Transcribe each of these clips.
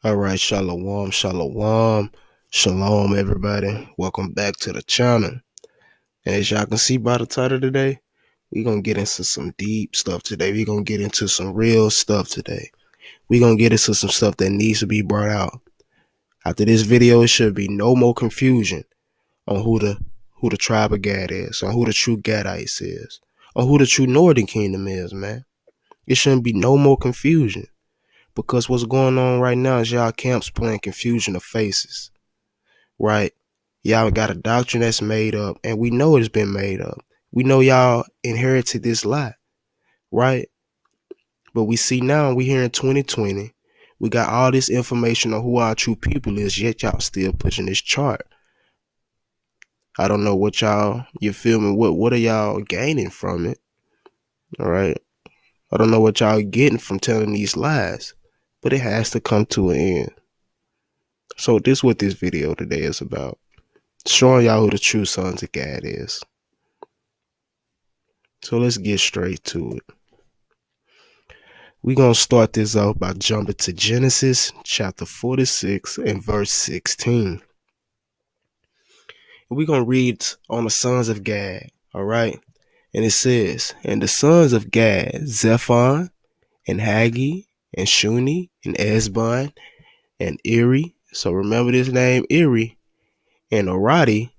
All right, shalom, everybody. Welcome back to the channel. And as y'all can see by the title today, we're going to get into some deep stuff today. We're going to get into some real stuff today. We're going to get into some stuff that needs to be brought out. After this video, it should be no more confusion on who the tribe of Gad is, on who the True Gadites is, on who the true Northern Kingdom is, man. It shouldn't be no more confusion. Because what's going on right now is y'all camps playing confusion of faces, right? Y'all got a doctrine that's made up, and we know it's been made up. We know y'all inherited this lie, right? But we see now, we here in 2020, we got all this information on who our true people is, yet y'all still pushing this chart. I don't know what you feel me? What are y'all gaining from it? All right. I don't know what y'all getting from telling these lies, but it has to come to an end. So this is what this video today is about. Showing y'all who the true sons of God is. So let's get straight to it. We're going to start this off by jumping to Genesis chapter 46 and verse 16. We're going to read on the sons of Gad, all right? And it says, and the sons of Gad, Zephon, and Haggi, and Shuni, and Esbon, and Eri. So remember this name, Eri, and Aradi,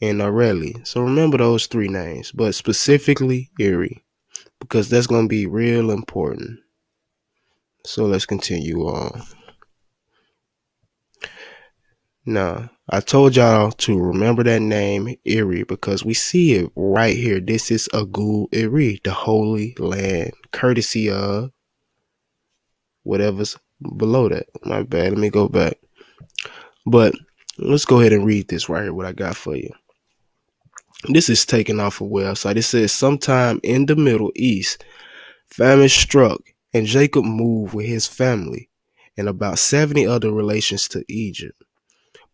and Areli. So remember those three names, but specifically Eri, because that's going to be real important. So let's continue on. Now, I told y'all to remember that name, Eri, because we see it right here. This is Agul Eri, the Holy Land, courtesy of whatever's below that. My bad, let me go back. But let's go ahead and read this right here, what I got for you. This is taken off a website. It says, sometime in the Middle East, famine struck, and Jacob moved with his family and about 70 other relations to Egypt.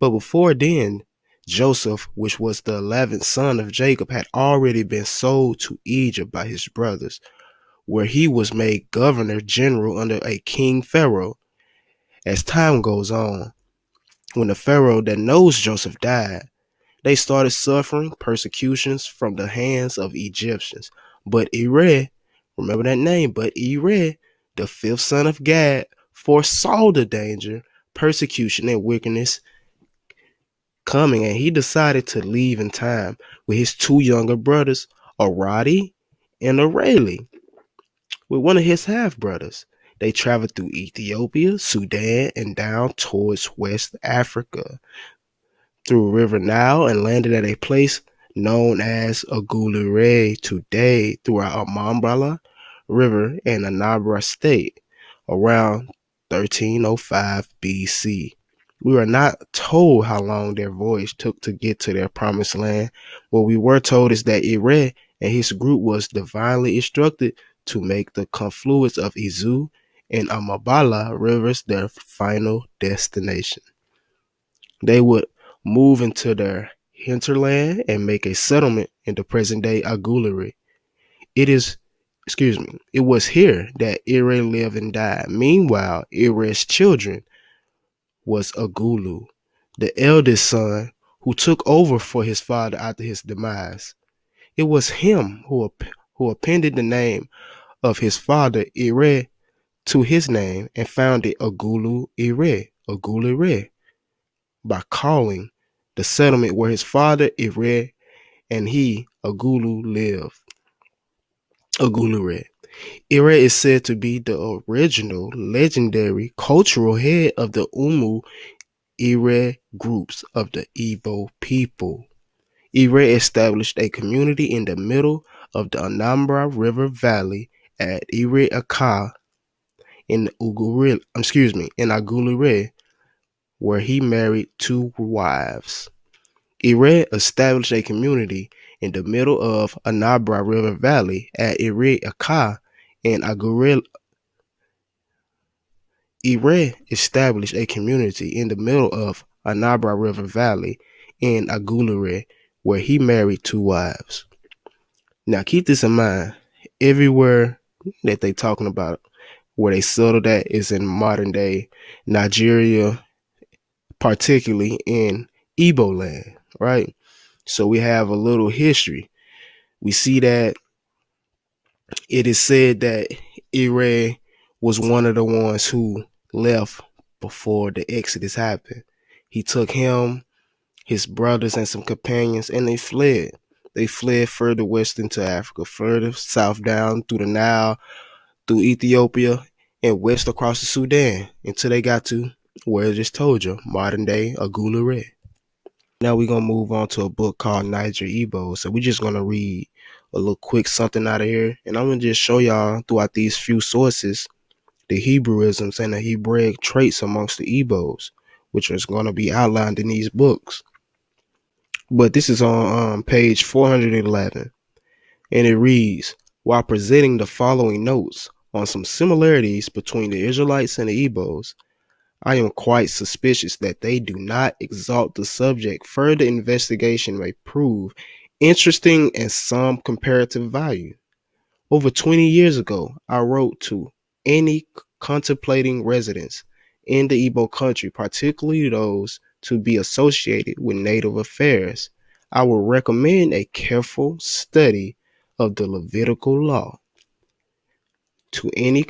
But before then, Joseph, which was the 11th son of Jacob, had already been sold to Egypt by his brothers, where he was made governor general under a king Pharaoh. As time goes on, when the Pharaoh that knows Joseph died, they started suffering persecutions from the hands of Egyptians. But Eri, remember that name, but Eri, the 5th son of Gad, foresaw the danger, persecution, and wickedness coming, and he decided to leave in time with his two younger brothers, Aradi and Areli, with one of his half-brothers. They traveled through Ethiopia, Sudan, and down towards West Africa, through River Nile, and landed at a place known as Agulere today, throughout Amambala River and Anambra State, around 1305 BC. We are not told how long their voyage took to get to their promised land. What we were told is that Eri and his group was divinely instructed to make the confluence of Izu and Amabala rivers their final destination. They would move into their hinterland and make a settlement in the present-day Agulere. It was here that Eri lived and died. Meanwhile, Eri's children was Agulu, the eldest son, who took over for his father after his demise. It was him who appended the name of his father Eri to his name and founded Agulu Eri, by calling the settlement where his father Eri and he, Agulu, lived. Agulere. Eri is said to be the original legendary cultural head of the Umu Eri groups of the Igbo people. Eri established a community in the middle of the Anambra River Valley at Eri Aka in Agulere, where he married two wives. Eri established a community in the middle of Anambra River Valley at Eri Aka in Agulere. Eri established a community in the middle of Anambra River Valley in Agulere, where he married two wives. Now keep this in mind. Everywhere that they talking about where they settled at is in modern day Nigeria, particularly in Igbo land, right? So we have a little history. We see that it is said that Ire was one of the ones who left before the Exodus happened. He took him, his brothers, and some companions, and they fled. They fled further west into Africa, further south down through the Nile, through Ethiopia, and west across the Sudan until they got to where I just told you, modern day Agulere. Now we're gonna move on to a book called Niger Igbo. So we're just gonna read a little quick something out of here, and I'm gonna just show y'all throughout these few sources the Hebrewisms and the Hebraic traits amongst the Igbos, which is gonna be outlined in these books. But this is on page 411, and it reads, while presenting the following notes on some similarities between the Israelites and the Igbos, I am quite suspicious that they do not exalt the subject. Further investigation may prove interesting and some comparative value. Over 20 years ago, I wrote to any contemplating residents in the Igbo country, particularly those to be associated with native affairs. I would recommend a careful study of the Levitical law. To any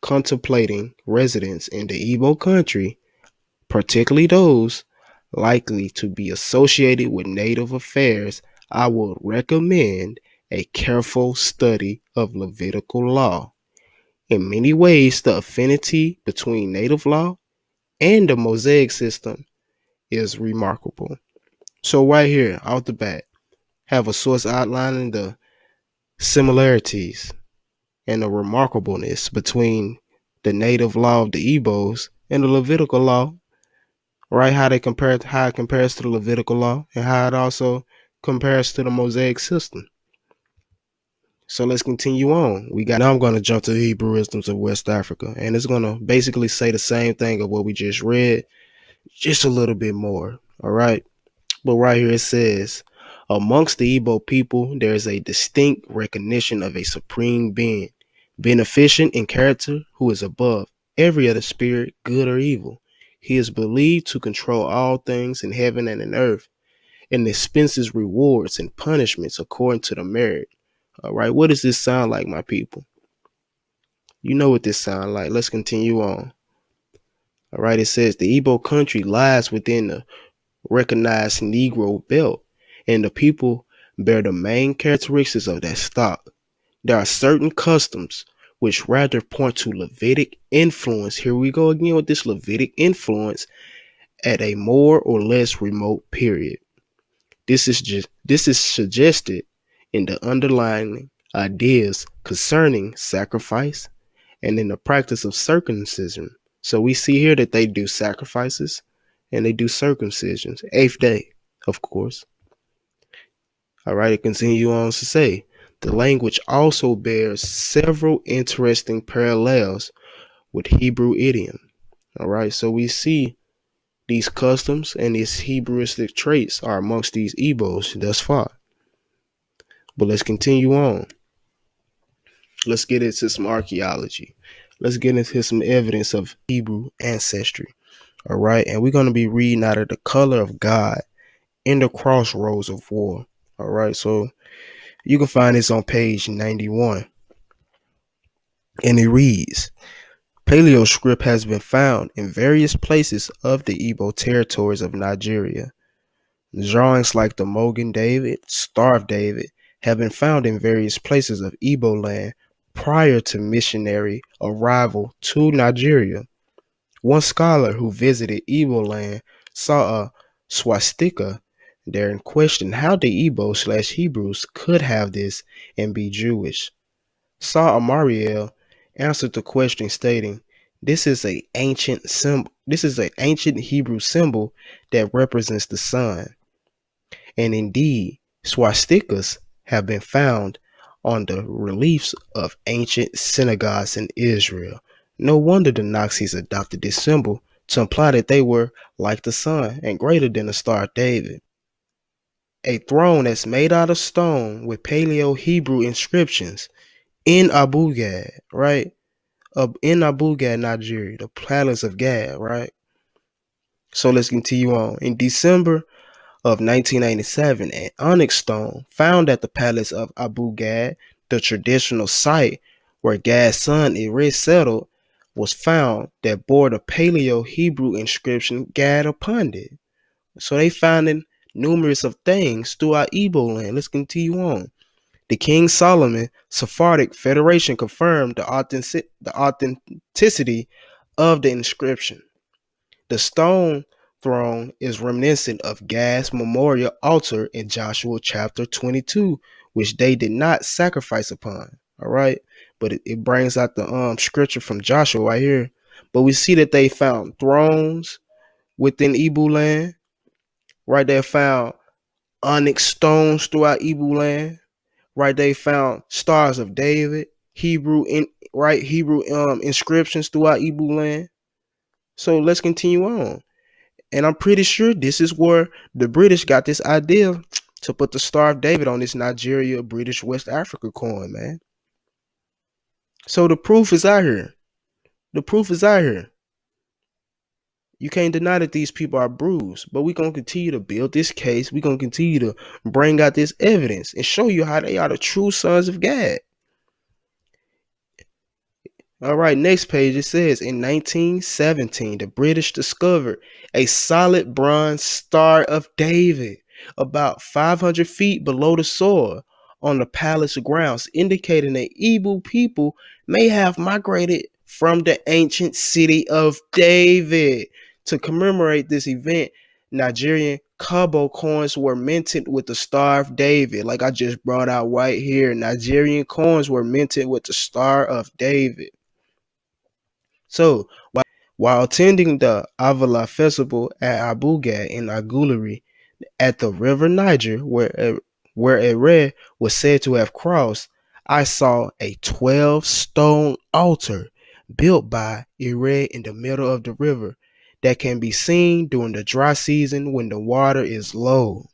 contemplating residents in the Igbo country, particularly those likely to be associated with native affairs, I would recommend a careful study of Levitical law. In many ways, the affinity between native law and the Mosaic system is remarkable. So right here, out the bat, have a source outlining the similarities and the remarkableness between the native law of the Igbos and the Levitical law, right? How it compares to the Levitical law and how it also compares to the Mosaic system. So let's continue on. Now I'm going to jump to the Hebrewisms of West Africa, and it's going to basically say the same thing of what we just read, just a little bit more. All right. But right here it says, amongst the Igbo people, there is a distinct recognition of a supreme being, beneficent in character, who is above every other spirit, good or evil. He is believed to control all things in heaven and in earth, and dispenses rewards and punishments according to the merit. All right, what does this sound like, my people? You know what this sounds like. Let's continue on. All right, it says the Igbo country lies within the recognized Negro belt, and the people bear the main characteristics of that stock. There are certain customs which rather point to Levitic influence. Here we go again with this Levitic influence at a more or less remote period. This is suggested in the underlying ideas concerning sacrifice and in the practice of circumcision. So we see here that they do sacrifices and they do circumcisions. 8th day, of course. All right, it continues on to say, the language also bears several interesting parallels with Hebrew idiom. All right, so we see these customs and these Hebrewistic traits are amongst these Igbos thus far. But let's continue on. Let's get into some archaeology. Let's get into some evidence of Hebrew ancestry. All right, and we're going to be reading out of The Color of God in the Crossroads of War. All right, so you can find this on page 91. And it reads, Paleo script has been found in various places of the Igbo territories of Nigeria. Drawings like the Mogan David, Star of David have been found in various places of Igbo land prior to missionary arrival to Nigeria. One scholar who visited Igbo land saw a swastika there and questioned how the Igbo/Hebrews could have this and be Jewish. Saw Amariel answered the question stating, This is an ancient Hebrew symbol that represents the sun. And indeed, swastikas have been found on the reliefs of ancient synagogues in Israel. No wonder the Nazis adopted this symbol to imply that they were like the sun and greater than the Star of David. A throne that's made out of stone with Paleo Hebrew inscriptions in Abu Ghad, right? In Abu Ghad, Nigeria, the palace of Gad, right? So let's continue on. In December of 1997, an onyx stone found at the palace of Abu Ghad, the traditional site where Gad's son Ere settled, was found that bore the Paleo Hebrew inscription Gad upon it. So they found in numerous of things throughout Igbo land. Let's continue on. The King Solomon Sephardic Federation confirmed the authenticity of the inscription. The stone throne is reminiscent of Gad's memorial altar in Joshua chapter 22, which they did not sacrifice upon. All right, but it brings out the scripture from Joshua right here. But we see that they found thrones within Igbo land. Right, they found onyx stones throughout Igbo land. Right, they found stars of David, Hebrew inscriptions throughout Igbo land. So let's continue on. And I'm pretty sure this is where the British got this idea to put the Star of David on this Nigeria British West Africa coin, man. So the proof is out here. The proof is out here. You can't deny that these people are bruised, but we're going to continue to build this case. We're going to continue to bring out this evidence and show you how they are the true sons of God. All right, next page. It says in 1917, the British discovered a solid bronze Star of David about 500 feet below the soil on the palace grounds, indicating that Igbo people may have migrated from the ancient city of David. To commemorate this event, Nigerian Kobo coins were minted with the Star of David. Like I just brought out right here, Nigerian coins were minted with the Star of David. So, while attending the Avala festival at Abu Ghad in Agulari at the river Niger, where Ere was said to have crossed, I saw a 12-stone altar built by Ere in the middle of the river that can be seen during the dry season when the water is low.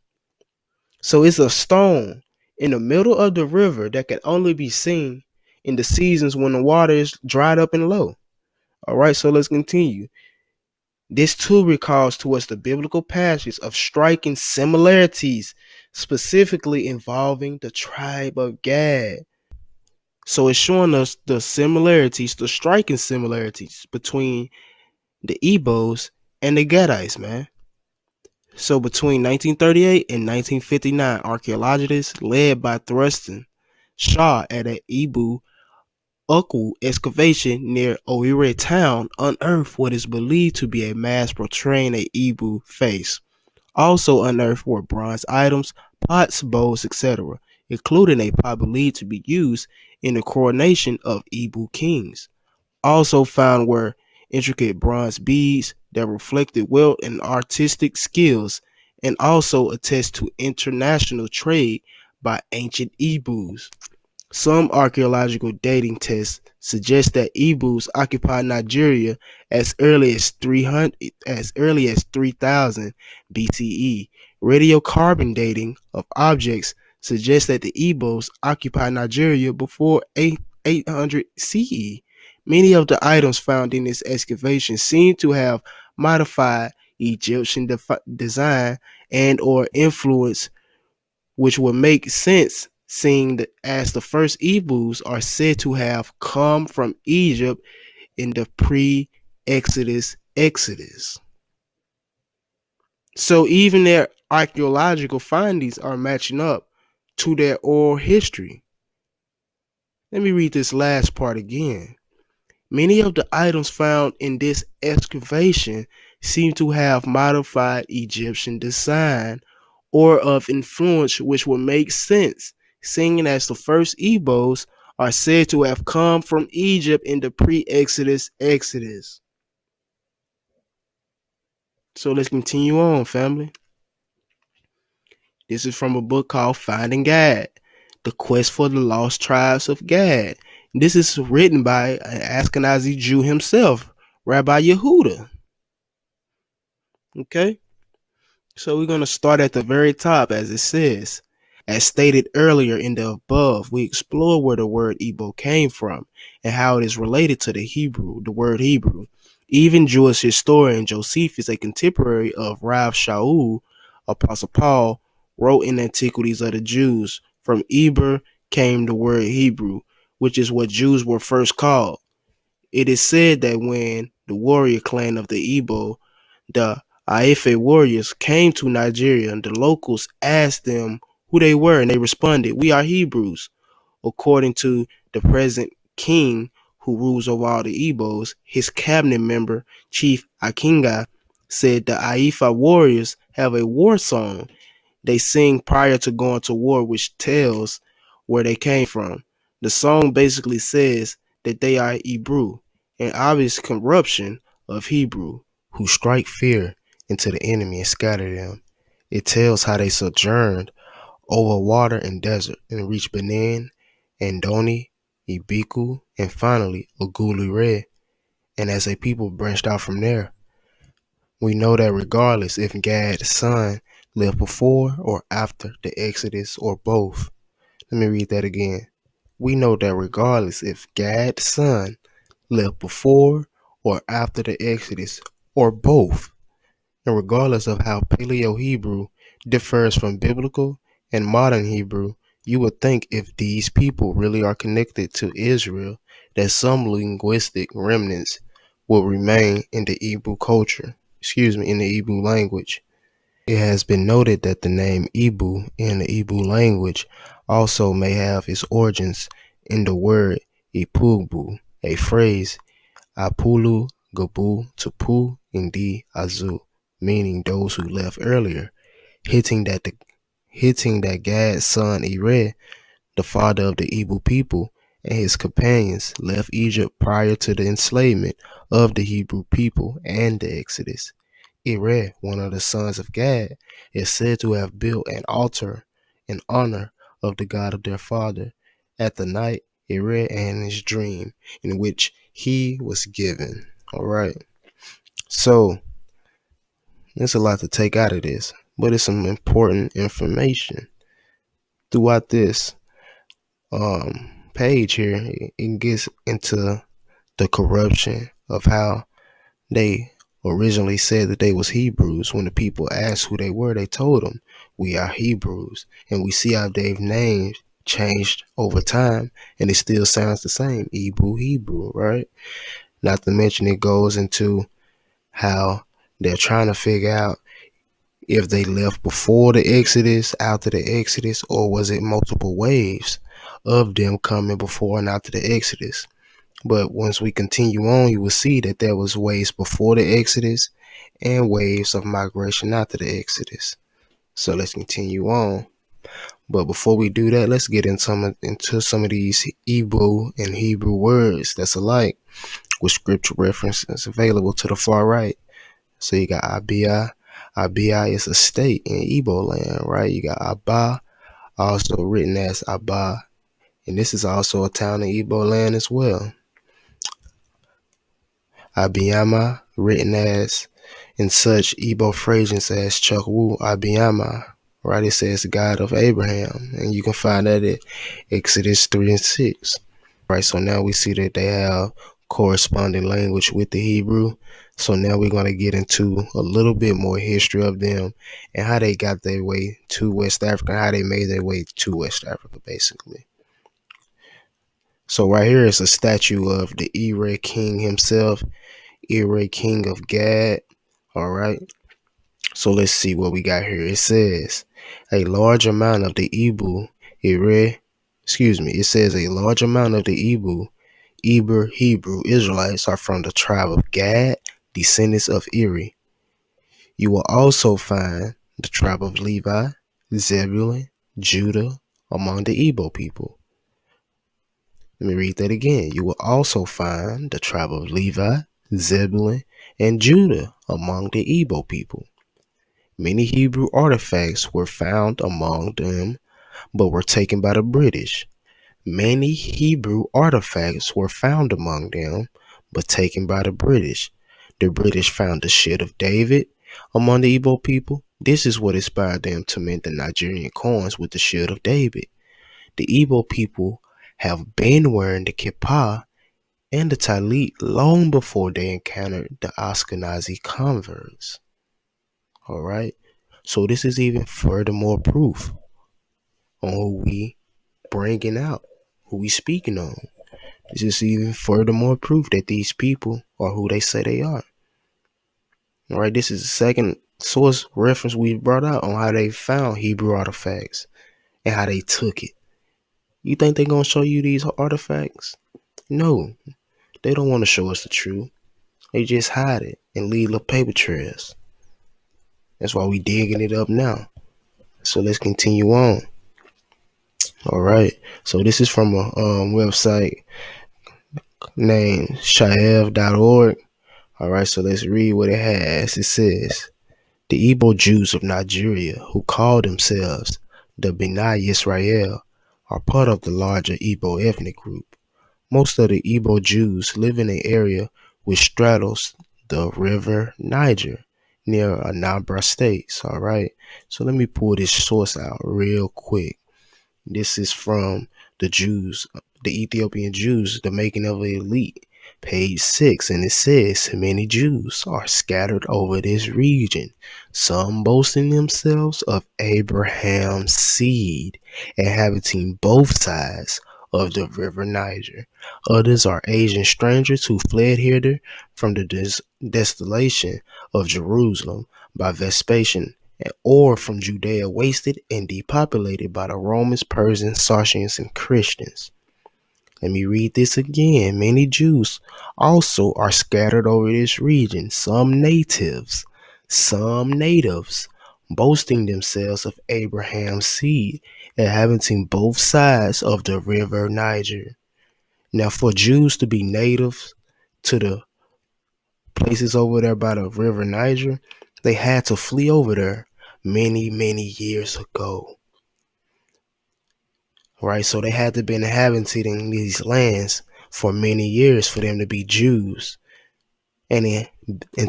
So it's a stone in the middle of the river that can only be seen in the seasons when the water is dried up and low. All right, so let's continue. This too recalls to us the biblical passages of striking similarities, specifically involving the tribe of Gad. So it's showing us the similarities, the striking similarities between the Igbos and the Gadites, man. So between 1938 and 1959, archaeologists led by Thurston Shaw at an Igbo Ukwu excavation near Owerri town unearthed what is believed to be a mask portraying a Igbo face. Also unearthed were bronze items, pots, bowls, etc., including a pot believed to be used in the coronation of Igbo kings. Also found were intricate bronze beads that reflected wealth and artistic skills, and also attest to international trade by ancient Igbos. Some archaeological dating tests suggest that Ebrews occupied Nigeria as early as 3000 BCE. Radiocarbon dating of objects suggests that the Igbos occupied Nigeria before 800 CE. Many of the items found in this excavation seem to have modified Egyptian design and or influence, which would make sense seeing that as the first Ebrews are said to have come from Egypt in the pre-Exodus Exodus. So even their archaeological findings are matching up to their oral history. Let me read this last part again. Many of the items found in this excavation seem to have modified Egyptian design or of influence, which would make sense, seeing as the first Igbos are said to have come from Egypt in the pre-Exodus Exodus. So let's continue on, family. This is from a book called Finding Gad, The Quest for the Lost Tribes of Gad. This is written by an Ashkenazi Jew himself, Rabbi Yehuda. Okay? So we're going to start at the very top, as it says. As stated earlier in the above, we explore where the word Igbo came from and how it is related to the word Hebrew. Even Jewish historian Josephus, a contemporary of Rav Shaul, Apostle Paul, wrote in Antiquities of the Jews, from Eber came the word Hebrew, which is what Jews were first called. It is said that when the warrior clan of the Igbo, the Aife warriors, came to Nigeria, the locals asked them who they were, and they responded, "We are Hebrews." According to the present king who rules over all the Igbos, his cabinet member, Chief Akinga, said the Aifa warriors have a war song they sing prior to going to war, which tells where they came from. The song basically says that they are Hebrew, an obvious corruption of Hebrew, who strike fear into the enemy and scatter them. It tells how they sojourned over water and desert and reached Benin, Andoni, Ibiku, and finally Ogulure. And as a people branched out from there, we know that regardless if Gad's son lived before or after the Exodus or both. Let me read that again. We know that regardless if Gad's son lived before or after the Exodus or both, and regardless of how Paleo Hebrew differs from biblical and modern Hebrew, you would think if these people really are connected to Israel, that some linguistic remnants will remain in the Hebrew culture, in the Hebrew language. It has been noted that the name Igbo in the Igbo language also may have its origins in the word Ipugbu, a phrase Apulu Gabu Tupu Indi Azu, meaning those who left earlier, hitting that Gad's son Ere, the father of the Igbo people, and his companions left Egypt prior to the enslavement of the Hebrew people and the Exodus. Ere, one of the sons of Gad, is said to have built an altar in honor of the God of their father at the night Ere and his dream in which he was given. All right. So there's a lot to take out of this, but it's some important information throughout this page here. It gets into the corruption of how they originally said that they was Hebrews. When the people asked who they were, they told them, "We are Hebrews." And we see how their names changed over time, and it still sounds the same, Hebrew, right? Not to mention it goes into how they're trying to figure out if they left before the Exodus, after the Exodus, or was it multiple waves of them coming before and after the Exodus. But once we continue on, you will see that there was waves before the Exodus and waves of migration after the Exodus. So let's continue on. But before we do that, let's get into some of these Igbo and Hebrew words that's alike with scripture references available to the far right. So you got Abia. Abia is a state in Igbo land, right? You got Aba, also written as Aba. And this is also a town in Igbo land as well. Abiyama, written as in such Igbo phrases as Chukwu Abiyama, right? It says God of Abraham, and you can find that at Exodus 3 and 6. Right, so now we see that they have corresponding language with the Hebrew. So now we're going to get into a little bit more history of them and how they got their way to West Africa, how they made their way to West Africa, basically. So right here is a statue of the Ere king himself, Ere king of Gad. All right. So let's see what we got here. It says a large amount of the Igbo, it says a large amount of the Igbo, Hebrew Israelites are from the tribe of Gad, descendants of Eri. You will also find the tribe of Levi, Zebulun, Judah among the Igbo people. Let me read that again. You will also find the tribe of Levi, Zebulun, and Judah among the Igbo people. Many Hebrew artifacts were found among them, but were taken by the British. Many Hebrew artifacts were found among them, but taken by the British. The British found the shield of David among the Igbo people, This is what inspired them to mint the Nigerian coins with the shield of David. The Igbo people have been wearing the kippah and the talit long before they encountered the Ashkenazi converts. All right. So this is even furthermore proof on who we bringing out, who we speaking on. This is even furthermore proof that these people are who they say they are. All right. This is the second source reference we brought out on how they found Hebrew artifacts and how they took it. You think they're gonna show you these artifacts? No, they don't want to show us the truth. They just hide it and leave little paper trails. That's why we digging it up now. So let's continue on. All right. So this is from a website named shaev.org. All right. So let's read what it has. It says, the Igbo Jews of Nigeria, who call themselves the B'nai Israel, are part of the larger Igbo ethnic group. Most of the Igbo Jews live in an area which straddles the river Niger near Anambra states. All right. So let me pull this source out real quick. This is from the Jews, the Ethiopian Jews, the making of an elite, page 6, and it says, many Jews are scattered over this region, some boasting themselves of Abraham's seed, inhabiting both sides of the river Niger. Others are Asian strangers who fled hither from the desolation of Jerusalem by Vespasian, or from Judea wasted and depopulated by the Romans, Persians, Saracens, and Christians. Let me read this again. Many Jews also are scattered over this region, some natives, boasting themselves of Abraham's seed, inhabiting both sides of the river Niger. Now, for Jews to be natives to the places over there by the river Niger, they had to flee over there many years ago. Right? So they had to be inhabiting these lands for many years for them to be Jews and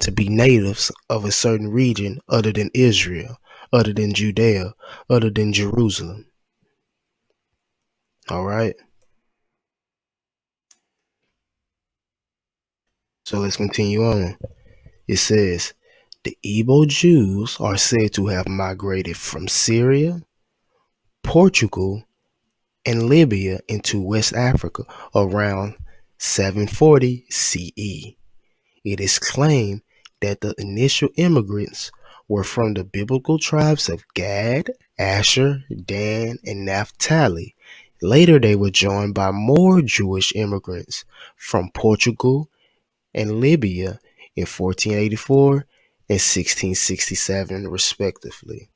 to be natives of a certain region other than Israel, other than Judea, other than Jerusalem. All right. So let's continue on. It says, the Igbo Jews are said to have migrated from Syria, Portugal, and Libya into West Africa around 740 CE. It is claimed that the initial immigrants were from the biblical tribes of Gad, Asher, Dan, and Naphtali. Later, they were joined by more Jewish immigrants from Portugal and Libya in 1484 and 1667, respectively.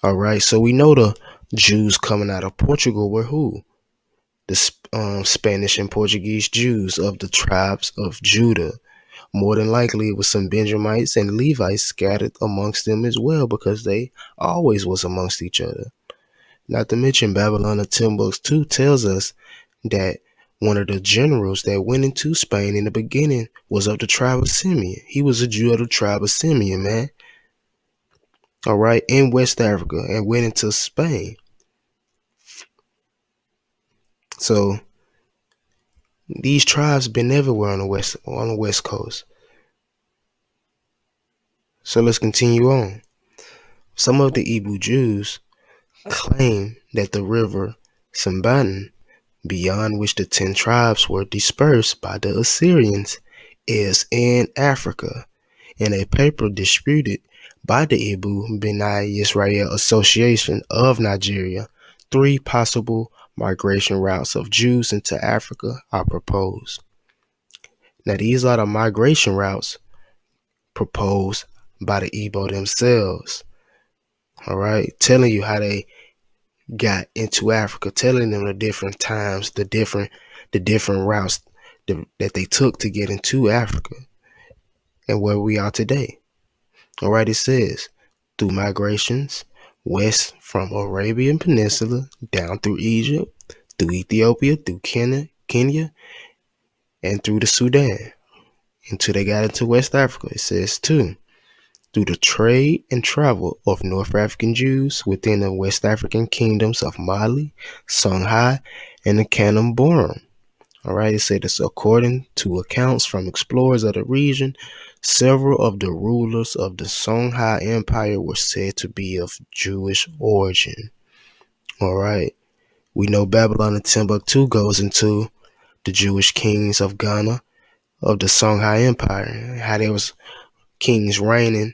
All right, so we know the Jews coming out of Portugal were who? The Spanish and Portuguese Jews of the tribes of Judah. More than likely, it was some Benjamites and Levites scattered amongst them as well, because they always was amongst each other. Not to mention, Babylon of Timbuktu tells us that one of the generals that went into Spain in the beginning was of the tribe of Simeon. He was a Jew of the tribe of Simeon, man. All right, in West Africa, and went into Spain. So these tribes been everywhere on the west coast. So let's continue on. Some of the Igbo Jews claim that the river Samban, beyond which the 10 tribes were dispersed by the Assyrians, is in Africa. In a paper disputed by the Igbo B'nai Israel Association of Nigeria, 3 possible migration routes of Jews into Africa are proposed. Now, these are the migration routes proposed by the Igbo themselves. All right, telling you how they got into Africa, telling them the different times, the different routes that they took to get into Africa and where we are today. All right, it says through migrations west from Arabian Peninsula down through Egypt, through Ethiopia, through Kenya, and through the Sudan until they got into West Africa. It says too, through the trade and travel of North African Jews within the West African kingdoms of Mali, Songhai, and the Kanem-Bornu. All right, it said this according to accounts from explorers of the region, several of the rulers of the Songhai Empire were said to be of Jewish origin. All right, we know Babylon and Timbuktu goes into the Jewish kings of Ghana of the Songhai Empire, how there was kings reigning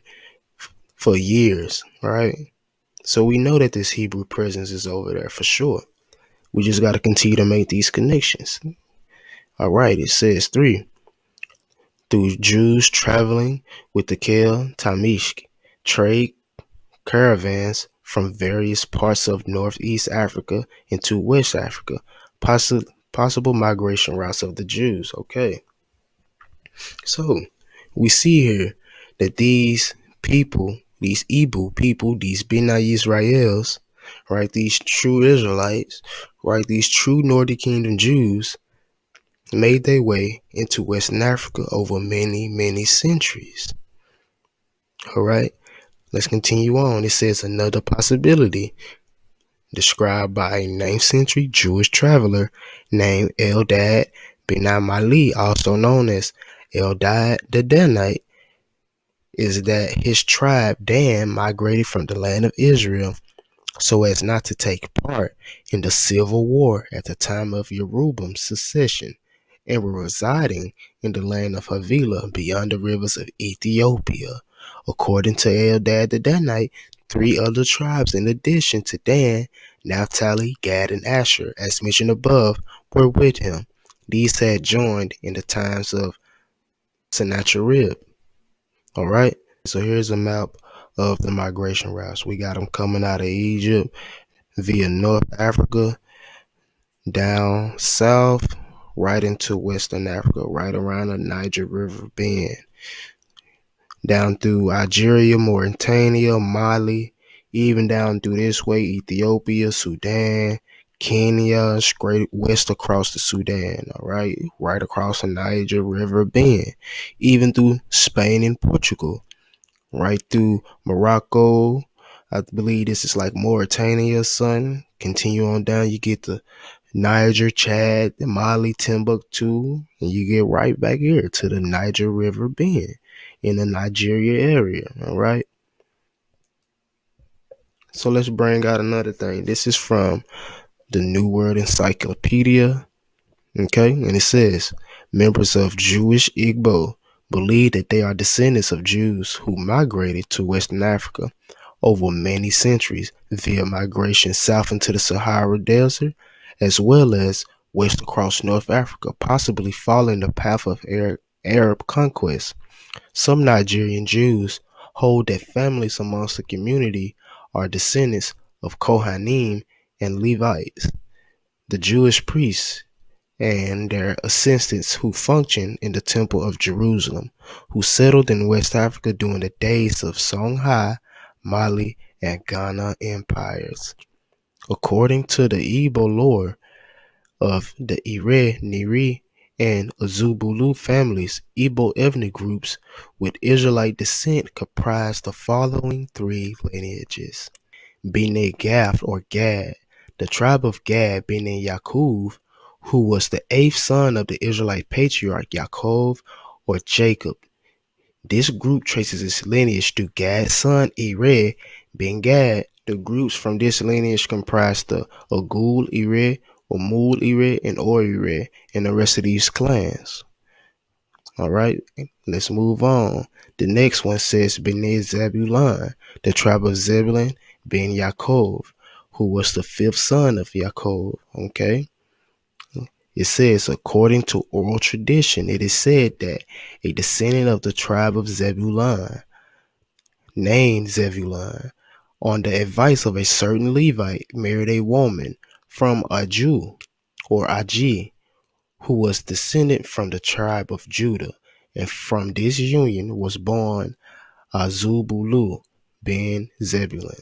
for years, right? So we know that this Hebrew presence is over there for sure. We just got to continue to make these connections. All right, it says 3. Through Jews traveling with the Kel Tamishk trade caravans from various parts of Northeast Africa into West Africa, possible migration routes of the Jews. Okay, so we see here that these people, these Igbo people, these Bena Israels, right, these true Israelites, right, these true Northern Kingdom Jews made their way into Western Africa over many, many centuries. All right, let's continue on. It says another possibility described by a 9th century Jewish traveler named Eldad Ben Amali, also known as Eldad the Danite, is that his tribe Dan migrated from the land of Israel so as not to take part in the civil war at the time of Jeroboam's secession, and were residing in the land of Havilah beyond the rivers of Ethiopia. According to Eldad the Danite, 3 other tribes in addition to Dan, Naphtali, Gad, and Asher, as mentioned above, were with him. These had joined in the times of Sennacherib. All right, so here's a map of the migration routes. We got them coming out of Egypt via North Africa, down south, right into Western Africa, right around the Niger River bend, down through Algeria, Mauritania, Mali, even down through this way, Ethiopia, Sudan, Kenya, straight west across the Sudan, all right, right across the Niger River bend, even through Spain and Portugal, right through Morocco. I believe this is like Mauritania, son. Continue on down, you get the Niger, Chad, Mali, Timbuktu, and you get right back here to the Niger River bend in the Nigeria area. All right. So let's bring out another thing. This is from the New World Encyclopedia. Okay, and it says members of Jewish Igbo believe that they are descendants of Jews who migrated to Western Africa over many centuries via migration south into the Sahara Desert, as well as west across North Africa, possibly following the path of Arab conquest. Some Nigerian Jews hold that families amongst the community are descendants of Kohanim and Levites, the Jewish priests, and their assistants who functioned in the Temple of Jerusalem, who settled in West Africa during the days of Songhai, Mali, and Ghana empires. According to the Igbo lore of the Ire, Niri, and Azubulu families, Igbo ethnic groups with Israelite descent comprise the following 3 lineages. Bene Gath or Gad, the tribe of Gad, Bene Yaakov, who was the 8th son of the Israelite patriarch Yaakov or Jacob. This group traces its lineage through Gad's son Ere ben Gad. The groups from this lineage comprise the Agul Ere, Omul Ere, and Or Ere, and the rest of these clans. All right, let's move on. The next one says Bene Zebulun, the tribe of Zebulun ben Yaakov, who was the 5th son of Yaakov. Okay. It says, according to oral tradition, it is said that a descendant of the tribe of Zebulun, named Zebulun, on the advice of a certain Levite, married a woman from Aju or Aji, who was descended from the tribe of Judah, and from this union was born Azubulu ben Zebulun.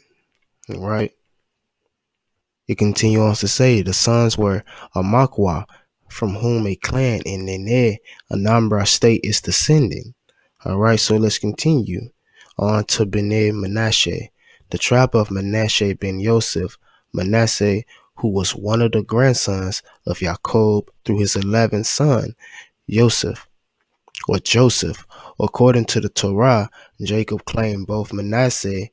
All right. It continues on to say the sons were Amakwa, from whom a clan in Nene, Anambra State, is descending. All right, so let's continue. on to Bnei Manasseh, the tribe of Manasseh ben Yosef, Manasseh, who was one of the grandsons of Jacob through his 11th son, Joseph. According to the Torah, Jacob claimed both Manasseh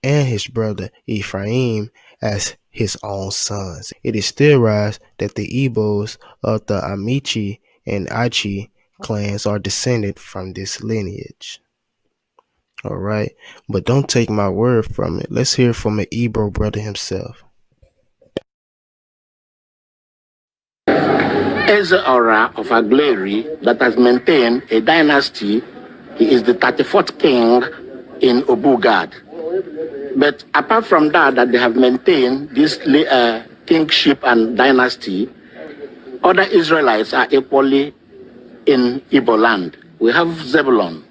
and his brother Ephraim as his own sons. It is theorized that the Igbos of the Amici and Aichi clans are descended from this lineage. All right, but don't take my word from it. Let's hear from an Igbo brother himself. Ezra of Agleri that has maintained a dynasty. He is the 34th king in Obugad. But apart from that they have maintained this kingship and dynasty, other Israelites are equally in Igbo land. We have Zebulun,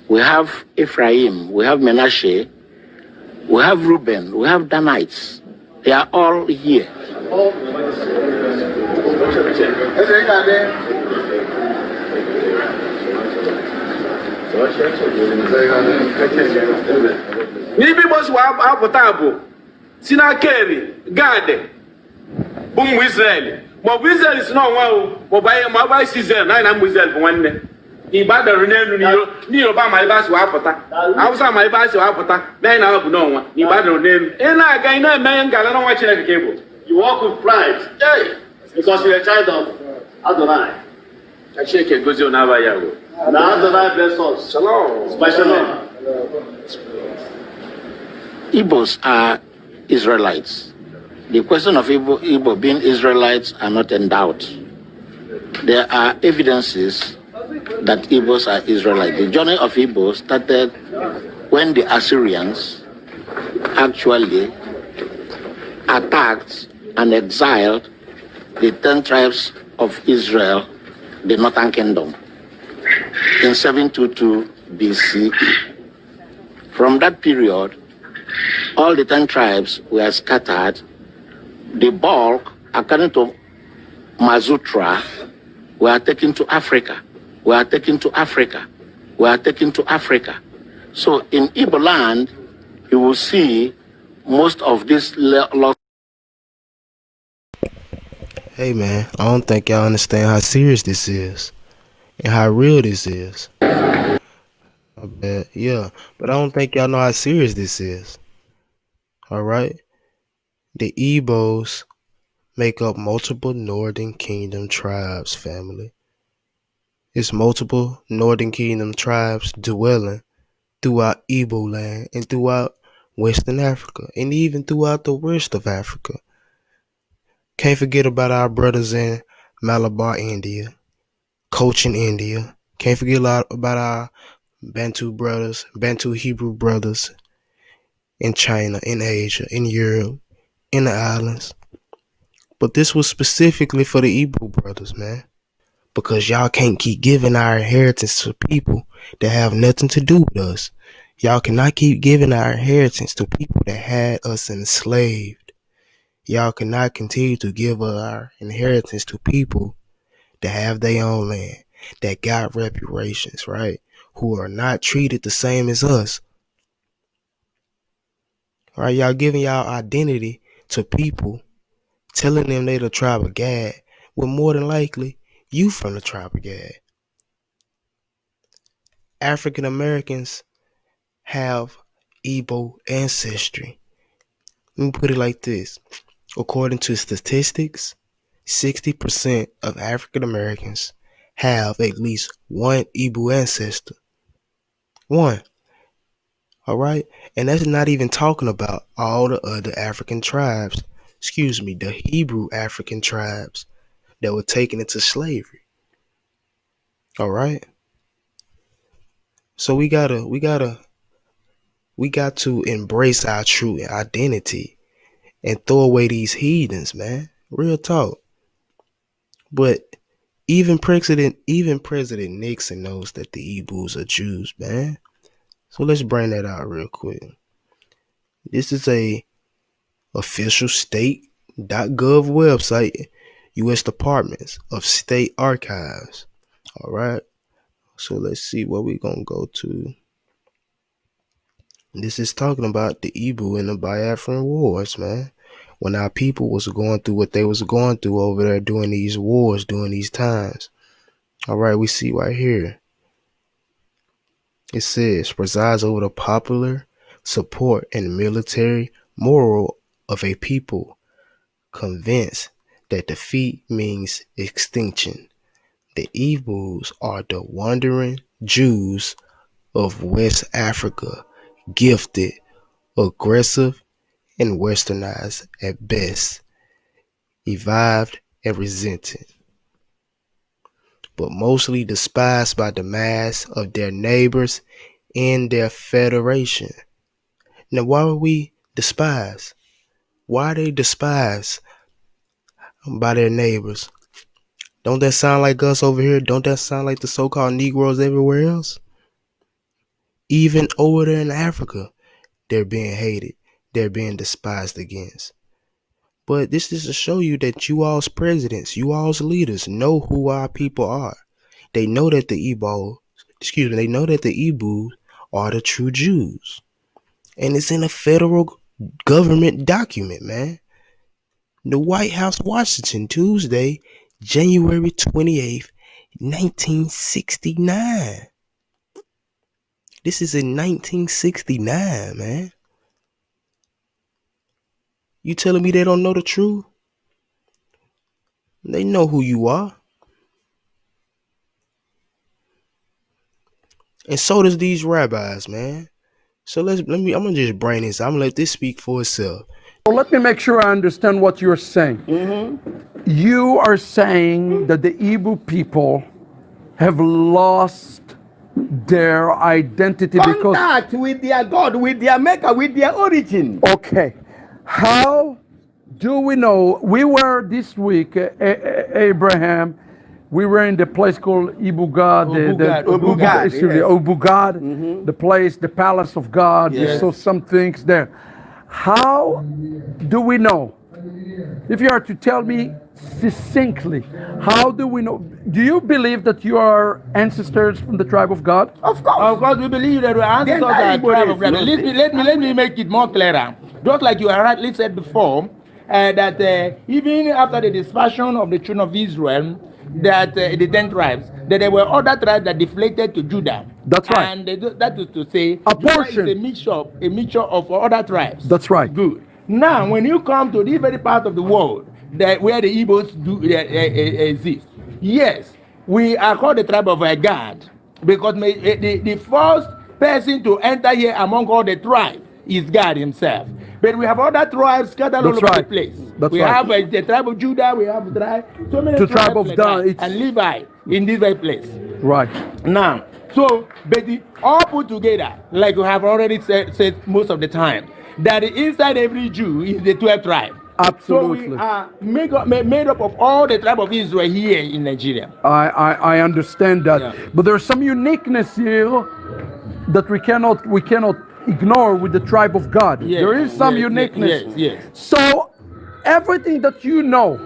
we have Ephraim, we have Manasseh, we have Reuben, we have Danites. They are all here. N'ibi bosi wa apụta bụ si n'aka eri Gad bụ ụmụ Israel ma ọ bụ Israel si n'ọnwa o ma ọ bụ anyị ma ọ bụ anyị si Israel na anyị na ụmụ Israel bụ nwanne Igbo adọrọ n'elu n'Yoruba ma ebe a si wa apụta Hausa ma ebe a si wa apụta na anyị na-abụ n'ọnwa Igbo adọrọ n'elu ị na-aga ị na-eme ngala n'ọnwa Chineke ka Igbo. You walk with pride because you're a child of Adonai. Ka Chineke gozie n'aba ya o. Now Adonai bless us. Shalom. Shalom. Igbos are Israelites. The question of Igbo being Israelites are not in doubt. There are evidences that Igbos are Israelites. The journey of Igbo started when the Assyrians actually attacked and exiled the 10 tribes of Israel, the northern kingdom, in 722 BC. From that period, all the 10 tribes were scattered. The bulk, according to Mazutra, were taken to Africa. So in Igbo land, you will see most of this lost. Hey man, I don't think y'all understand how serious this is and how real this is. I bet, yeah, but I don't think y'all know how serious this is. All right, the Igbos make up multiple Northern Kingdom tribes, family. It's multiple Northern Kingdom tribes dwelling throughout Igbo land and throughout Western Africa and even throughout the rest of Africa. Can't forget about our brothers in Malabar, India, Cochin, India. Can't forget about our Bantu brothers, Bantu Hebrew brothers in China, in Asia, in Europe, in the islands. But this was specifically for the Igbo brothers, man. Because y'all can't keep giving our inheritance to people that have nothing to do with us. Y'all cannot keep giving our inheritance to people that had us enslaved. Y'all cannot continue to give our inheritance to people that have their own land, that got reputations, right? Who are not treated the same as us. All right, y'all giving y'all identity to people, telling them they the tribe of Gad, when more than likely you from the tribe of Gad. African Americans have Igbo ancestry. Let me put it like this. According to statistics, 60% of African Americans have at least one Igbo ancestor. One. All right? And that's not even talking about all the other African tribes. The Hebrew African tribes that were taken into slavery. All right? So we got to embrace our true identity and throw away these heathens, man. Real talk. But even President Nixon knows that the Ebrews are Jews, man. So let's bring that out real quick. This is a official state.gov website, U.S. Departments of State Archives. All right. So let's see what we're going to go to. This is talking about the Igbo and the Biafran wars, man. When our people was going through what they was going through over there during these wars, during these times. All right, we see right here. It says, presides over the popular support and military moral of a people, convinced that defeat means extinction. The Ebrews are the wandering Jews of West Africa, gifted, aggressive, and westernized at best, revived and resented, but mostly despised by the mass of their neighbors in their federation. Now, why are we despised? Why are they despised by their neighbors? Don't that sound like us over here? Don't that sound like the so-called Negroes everywhere else? Even over there in Africa, they're being hated. They're being despised against. But this is to show you that you all's presidents, you all's leaders know who our people are. They know that the they know that the Ebrews are the true Jews. And it's in a federal government document, man. The White House, Washington, Tuesday, January 28th, 1969. This is in 1969, man. You telling me they don't know the truth? They know who you are. And so does these rabbis, man. So I'm gonna just bring this. I'm gonna let this speak for itself. So let me make sure I understand what you're saying. Mm-hmm. You are saying that the Igbo people have lost their identity contact with their God, with their maker, with their origin. Okay. How do we know? We were this week, Abraham, we were in the place called Ibugad, Obugad, the place, the palace of God. Yes. We saw some things there. How do we know? If you are to tell me succinctly, how do we know? Do you believe that you are ancestors from the tribe of God? Of course, we believe that we are ancestors of the tribe of God. Let me make it more clearer. Just like you rightly said before, that even after the dispersion of the children of Israel, that the 10 tribes, that there were other tribes that deflated to Judah. That's right. And that is to say, a portion is a mixture of other tribes. That's right. Good. Now, when you come to this very part of the world where the Igbos exist, yes, we are called the tribe of God, because the first person to enter here among all the tribes is God himself. But we have other tribes scattered all over the place. We have the tribe of Judah, we have so many the tribe of Dan and Levi in this very place. Right. Now, so, but all put together, like we have already said most of the time, that inside every Jew is the 12 tribe. Absolutely. So we are made up of all the tribe of Israel here in Nigeria. I understand that. Yeah. But there's some uniqueness here that we cannot ignore with the tribe of God. Yes. There is some uniqueness. Yes. So everything that you know,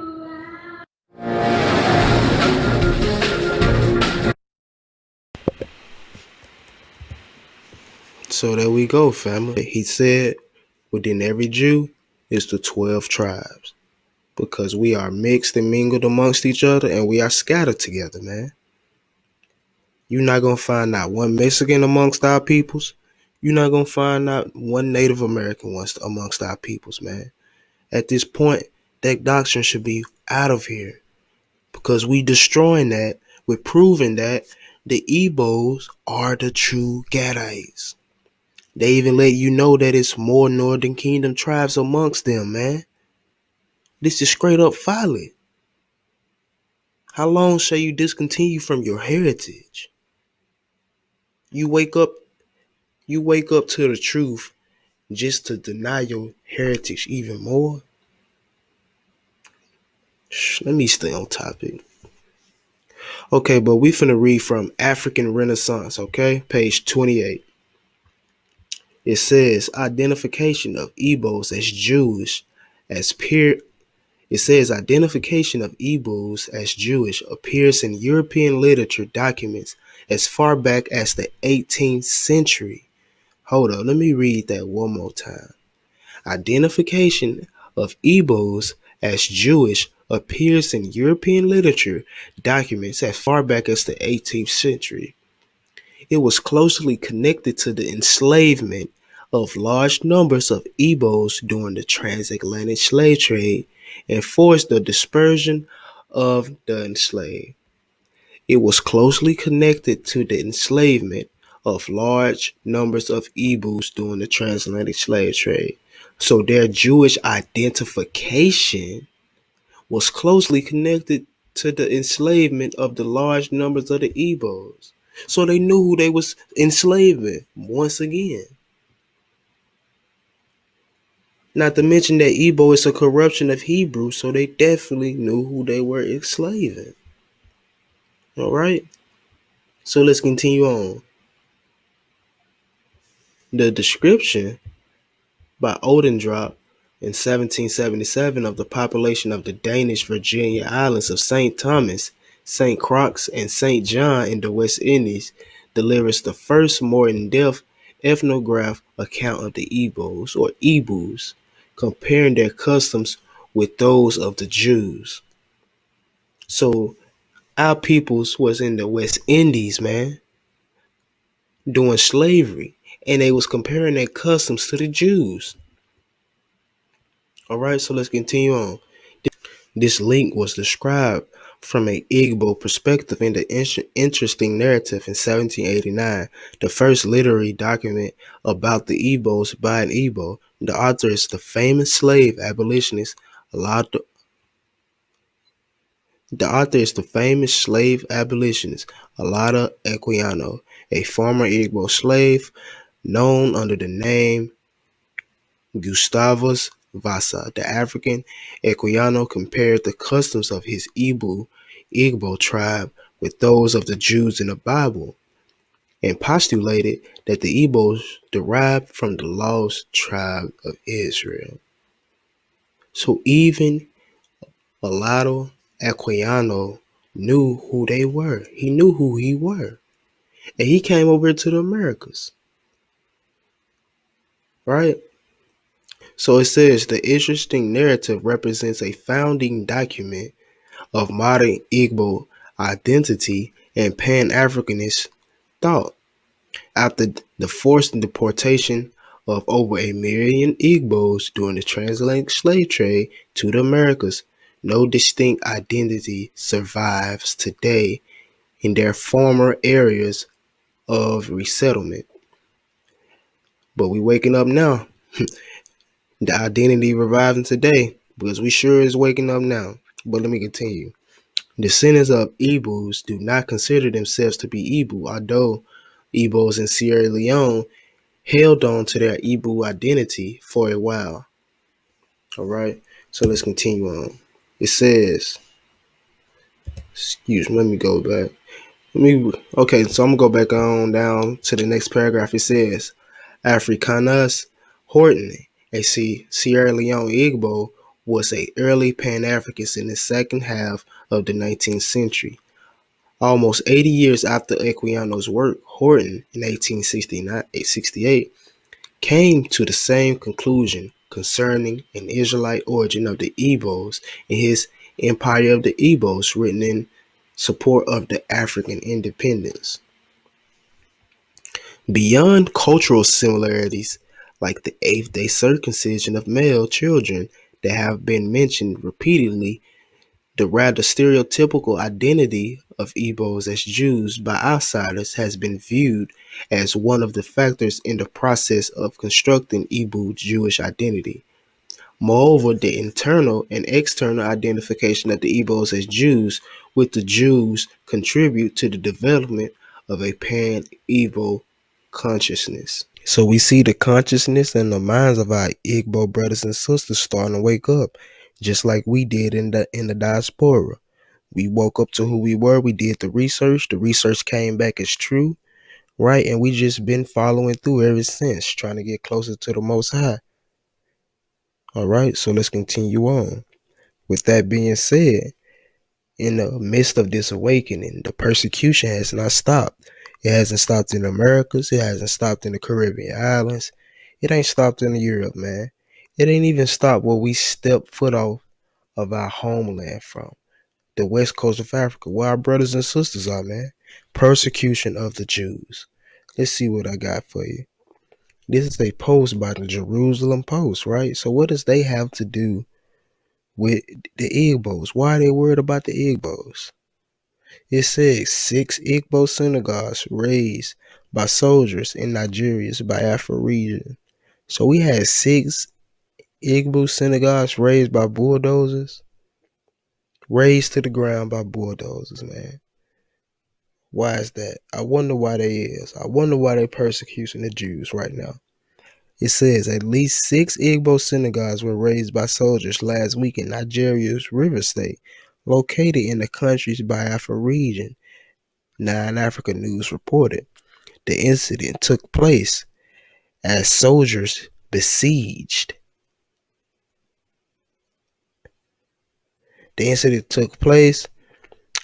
so there we go, family. He said within every Jew is the 12 tribes, because we are mixed and mingled amongst each other, and we are scattered together, man. You're not gonna find not one Mexican amongst our peoples. You're not going to find out one Native American amongst our peoples, man. At this point, that doctrine should be out of here, because we destroying that. We're proving that the Igbos are the true Gadites. They even let you know that it's more Northern Kingdom tribes amongst them, man. This is straight up folly. How long shall you discontinue from your heritage? You wake up to the truth just to deny your heritage even more? Let me stay on topic. Okay, but we finna read from African Renaissance, okay? Page 28. It says, identification of Igbos as Jewish identification of Igbos as Jewish appears in European literature documents as far back as the 18th century. Hold on, let me read that one more time. Identification of Igbos as Jewish appears in European literature documents as far back as the 18th century. It was closely connected to the enslavement of large numbers of Igbos during the transatlantic slave trade and forced the dispersion of the enslaved. It was closely connected to the enslavement of large numbers of Igbos during the transatlantic slave trade. So their Jewish identification was closely connected to the enslavement of the large numbers of the Igbos. So they knew who they was enslaving once again. Not to mention that Igbo is a corruption of Hebrew, so they definitely knew who they were enslaving. All right? So let's continue on. The description by Odendrop in 1777 of the population of the Danish Virginia Islands of St. Thomas, St. Croix, and St. John in the West Indies delivers the first more in-depth ethnograph account of the Igbos or Ebus, comparing their customs with those of the Jews. So our peoples was in the West Indies, man, doing slavery, and they was comparing their customs to the Jews. All right, so let's continue on. This link was described from an Igbo perspective in the interesting narrative in 1789, the first literary document about the Igbos by an Igbo. The author is the famous slave abolitionist Alado Equiano, a former Igbo slave known under the name Gustavus Vasa. The African Equiano compared the customs of his Igbo tribe with those of the Jews in the Bible and postulated that the Igbos derived from the lost tribe of Israel. So even Alado Equiano knew who they were. He knew who he were. And he came over to the Americas. Right? So it says the interesting narrative represents a founding document of modern Igbo identity and Pan-Africanist thought. After the forced deportation of over 1 million Igbos during the transatlantic slave trade to the Americas, no distinct identity survives today in their former areas of resettlement. But we waking up now. The identity reviving today because we sure is waking up now. But let me continue. Descendants of Ebus do not consider themselves to be Igbo, although Igbos in Sierra Leone held on to their Igbo identity for a while. All right, so let's continue on. It says, excuse me, let me go back. Okay, so I'm gonna go back on down to the next paragraph. It says, Africanus Horton, a Sierra Leone Igbo, was an early Pan-Africanist in the second half of the 19th century. Almost 80 years after Equiano's work, Horton, in 1868, came to the same conclusion concerning an Israelite origin of the Igbos in his Empire of the Igbos, written in support of the African independence. Beyond cultural similarities, like the 8th-day circumcision of male children that have been mentioned repeatedly, the rather stereotypical identity of Igbos as Jews by outsiders has been viewed as one of the factors in the process of constructing Igbo Jewish identity. Moreover, the internal and external identification of the Igbos as Jews with the Jews contribute to the development of a pan-Igbo consciousness. So we see the consciousness and the minds of our Igbo brothers and sisters starting to wake up, just like we did in the diaspora. We woke up to who we were. We did the research. The research came back as true, right? And we just been following through ever since, trying to get closer to the Most High. All right, so let's continue on. With that being said, in the midst of this awakening, the persecution has not stopped. It hasn't stopped in the Americas. It hasn't stopped in the Caribbean islands. It ain't stopped in Europe, man. It ain't even stopped where we step foot off of our homeland from. The west coast of Africa, where our brothers and sisters are, man. Persecution of the Jews. Let's see what I got for you. This is a post by the Jerusalem Post, right? So what does they have to do with the Igbos? Why are they worried about the Igbos? It says 6 Igbo synagogues raised by soldiers in Nigeria's Biafra region. So we had 6 Igbo synagogues raised by bulldozers, razed to the ground by bulldozers, man. Why is that? I wonder why they is. I wonder why they persecuting the Jews right now. It says at least 6 Igbo synagogues were razed by soldiers last week in Nigeria's River State, located in the country's Biafra region. 9 Africa News reported. The incident took place as soldiers besieged. The incident took place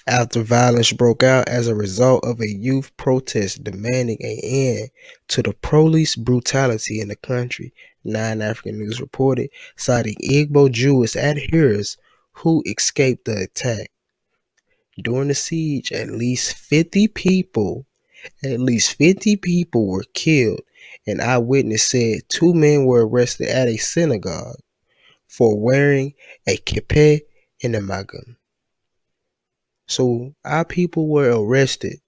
after violence broke out as a result of a youth protest demanding an end to the police brutality in the country, 9 African News reported, citing Igbo Jewish adherents who escaped the attack. During the siege, at least 50 people were killed. An eyewitness said 2 men were arrested at a synagogue for wearing a kippah and a magam. So our people were arrested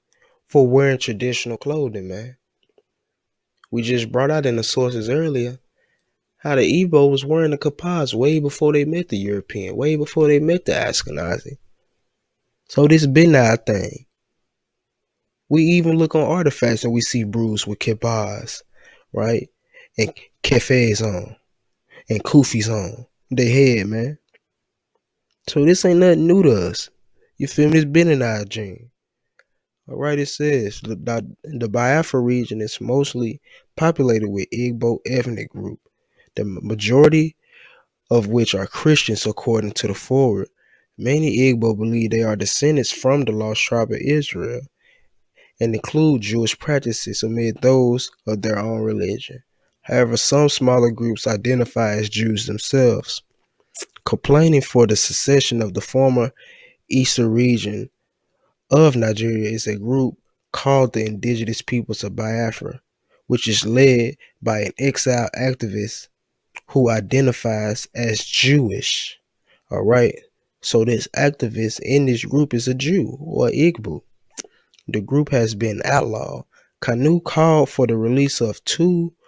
for wearing traditional clothing, man. We just brought out in the sources earlier how the Igbo was wearing the kipahs way before they met the European, way before they met the Ashkenazi. So this been our thing. We even look on artifacts and we see brews with kippahs, right? And kefes on, and kufis on their head, man. So this ain't nothing new to us. You feel me? It's been in our gene. All right, it says the Biafra region is mostly populated with Igbo ethnic group, the majority of which are Christians according to the forward. Many Igbo believe they are descendants from the lost tribe of Israel and include Jewish practices amid those of their own religion. However, some smaller groups identify as Jews themselves. Complaining for the secession of the former Eastern region of Nigeria is a group called the Indigenous Peoples of Biafra, which is led by an exiled activist who identifies as Jewish. All right. So this activist in this group is a Jew or Igbo. The group has been outlawed. Kanu called for the release of Kanu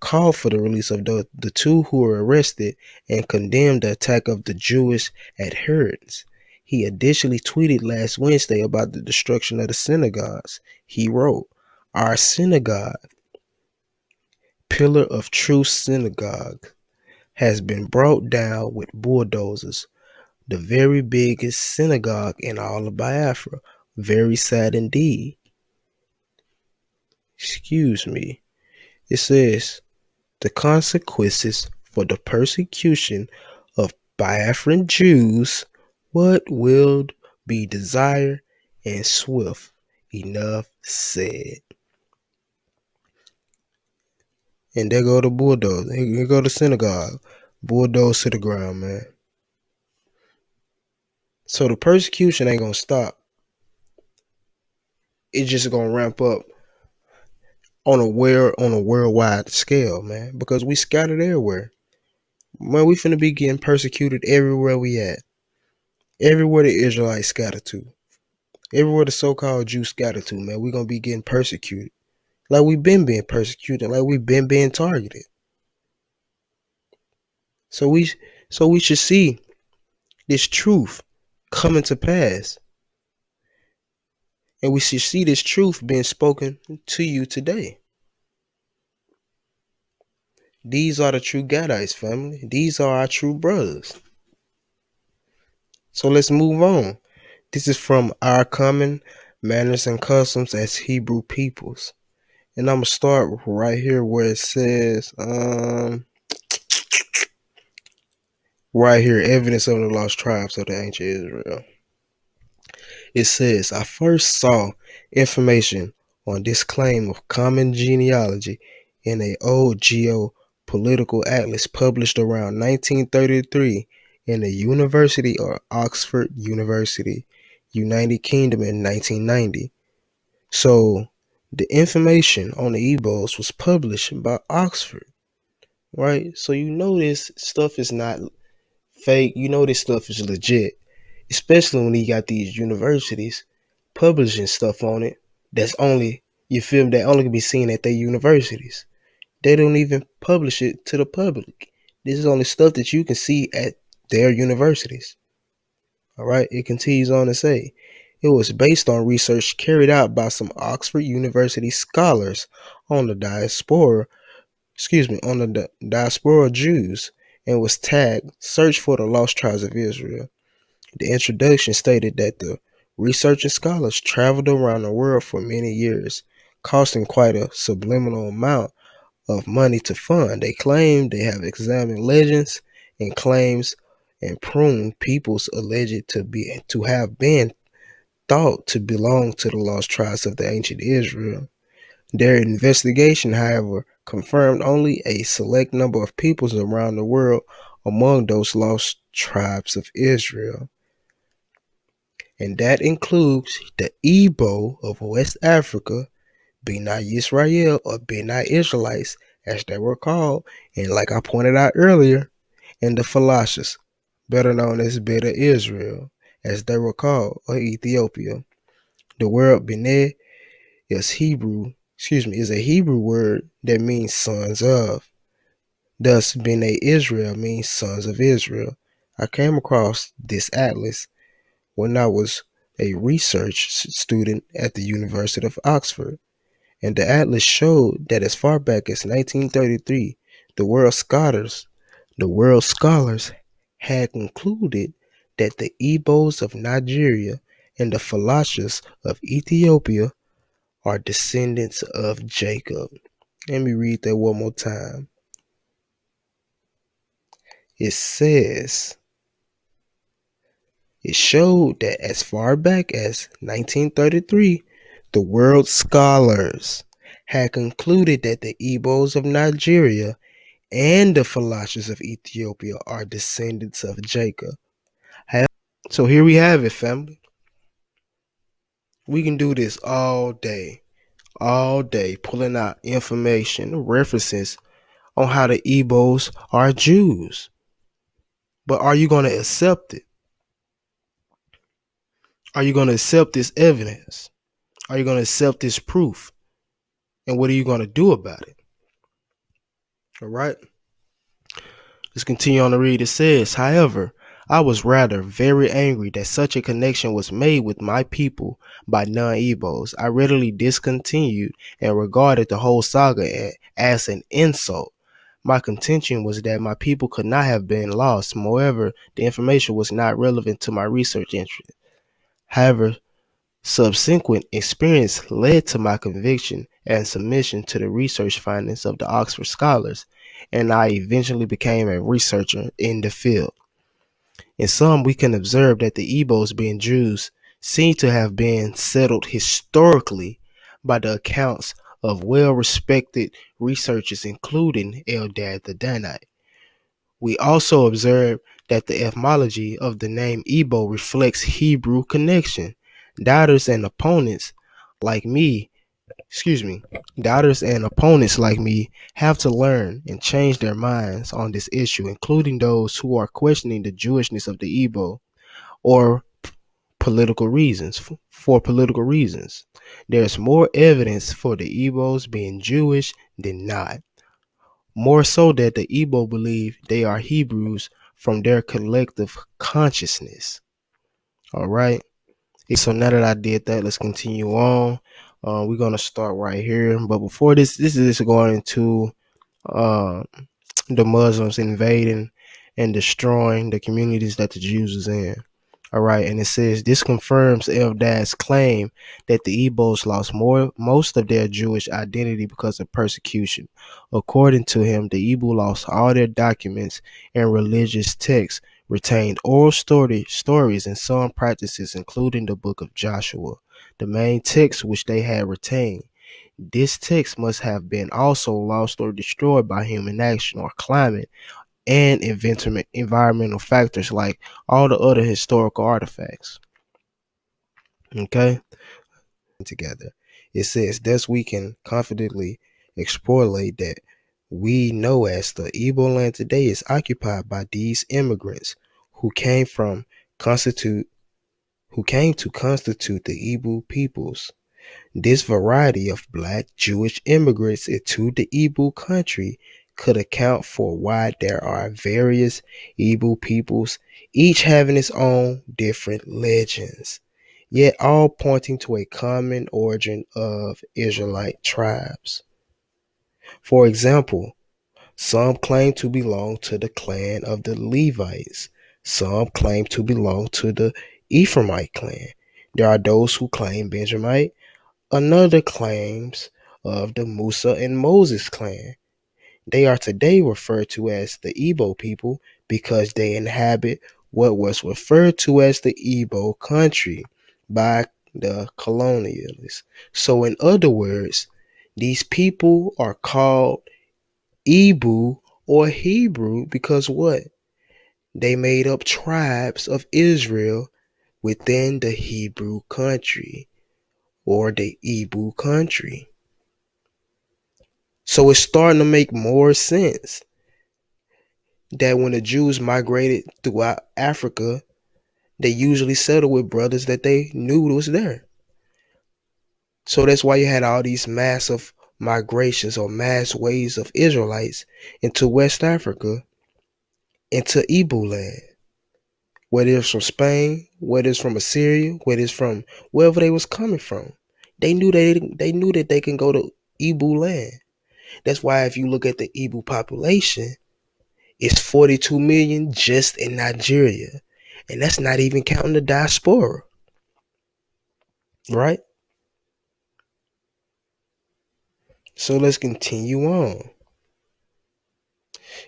called for the release of the 2 who were arrested and condemned the attack of the Jewish adherents. He additionally tweeted last Wednesday about the destruction of the synagogues. He wrote, "Our synagogue, pillar of true synagogue, has been brought down with bulldozers. The very biggest synagogue in all of Biafra. Very sad indeed." Excuse me. It says, the consequences for the persecution of Biafran Jews, what will be desired and swift. Enough said. And there go the bulldoze. Here go the synagogue. Bulldoze to the ground, man. So the persecution ain't gonna stop. It's just gonna ramp up on a worldwide scale, man. Because we scattered everywhere. Man, we finna be getting persecuted everywhere we at. Everywhere the Israelites scatter to. Everywhere the so-called Jews scatter to, man, we gonna be getting persecuted. Like we been being persecuted, like we been being targeted. So we should see this truth coming to pass. And we should see this truth being spoken to you today. These are the true Gadites, family. These are our true brothers. So let's move on. This is from Our Common Manners and Customs as Hebrew Peoples. And I'm going to start right here where it says, right here, evidence of the lost tribes of the ancient Israel. It says, I first saw information on this claim of common genealogy in a old geopolitical atlas published around 1933 in the University of Oxford University, United Kingdom in 1990. So the information on the Igbos was published by Oxford, right? So you know this stuff is not fake. You know this stuff is legit, especially when you got these universities publishing stuff on it that's only, you feel me, that only can be seen at their universities. They don't even publish it to the public. This is only stuff that you can see at their universities. All right, it continues on to say, it was based on research carried out by some Oxford University scholars on the diaspora Jews, and was tagged Search for the Lost Tribes of Israel. The introduction stated that the researching scholars traveled around the world for many years, costing quite a subliminal amount of money to fund. They claim they have examined legends and claims and pruned peoples alleged to have been thought to belong to the lost tribes of the ancient Israel. Their investigation, however, confirmed only a select number of peoples around the world among those lost tribes of Israel. And that includes the Igbo of West Africa, B'nai Yisrael or B'nai Israelites, as they were called, and like I pointed out earlier, and the Falashas, better known as Beta Israel, as they were called, or Ethiopia. The word B'nai is is a Hebrew word that means sons of. Thus, B'nai Israel means sons of Israel. I came across this atlas when I was a research student at the University of Oxford, and the atlas showed that as far back as 1933, the world scholars had concluded that the Igbos of Nigeria and the Falashas of Ethiopia are descendants of Jacob. Let me read that one more time. It says, it showed that as far back as 1933, the world scholars had concluded that the Igbos of Nigeria and the Falashas of Ethiopia are descendants of Jacob. So here we have it, family. We can do this all day, pulling out information, references on how the Igbos are Jews. But are you going to accept it? Are you going to accept this evidence? Are you going to accept this proof? And what are you going to do about it? All right. Let's continue on to read. It says, however, I was rather very angry that such a connection was made with my people by non-Igbos. I readily discontinued and regarded the whole saga as an insult. My contention was that my people could not have been lost. Moreover, the information was not relevant to my research interest. However, subsequent experience led to my conviction and submission to the research findings of the Oxford scholars, and I eventually became a researcher in the field. In sum, we can observe that the Igbos, being Jews, seem to have been settled historically by the accounts of well-respected researchers, including Eldad the Danite. We also observe that the etymology of the name Igbo reflects Hebrew connection. Doubters and opponents like me have to learn and change their minds on this issue, including those who are questioning the Jewishness of the Igbo or political reasons. For political reasons, there's more evidence for the Igbos being Jewish than not. More so that the Igbo believe they are Hebrews from their collective consciousness. All right. So now that I did that, let's continue on. We're gonna start right here. But before this is going into the Muslims invading and destroying the communities that the Jews is in. All right, and it says this confirms Eldad's claim that the Igbos lost most of their Jewish identity because of persecution. According to him, the Igbo lost all their documents and religious texts, retained oral stories and some practices, including the book of Joshua, the main text which they had retained. This text must have been also lost or destroyed by human action or climate and environmental factors like all the other historical artifacts. Okay? Together. It says, thus we can confidently extrapolate that we know as the Igbo land today is occupied by these immigrants who came to constitute the Igbo peoples. This variety of black Jewish immigrants into the Igbo country could account for why there are various Igbo peoples, each having its own different legends, yet all pointing to a common origin of Israelite tribes. For example, some claim to belong to the clan of the Levites. Some claim to belong to the Ephraimite clan. There are those who claim Benjamite. Another claims of the Musa and Moses clan. They are today referred to as the Igbo people because they inhabit what was referred to as the Igbo country by the colonialists. So in other words, these people are called Igbo or Hebrew because what? They made up tribes of Israel within the Hebrew country or the Igbo country. So it's starting to make more sense that when the Jews migrated throughout Africa, they usually settled with brothers that they knew was there. So that's why you had all these massive migrations or mass waves of Israelites into West Africa, into Igbo land. Whether it's from Spain, whether it's from Assyria, whether it's from wherever they was coming from. They knew that they can go to Igbo land. That's why if you look at the Igbo population, it's 42 million just in Nigeria. And that's not even counting the diaspora. Right? So let's continue on.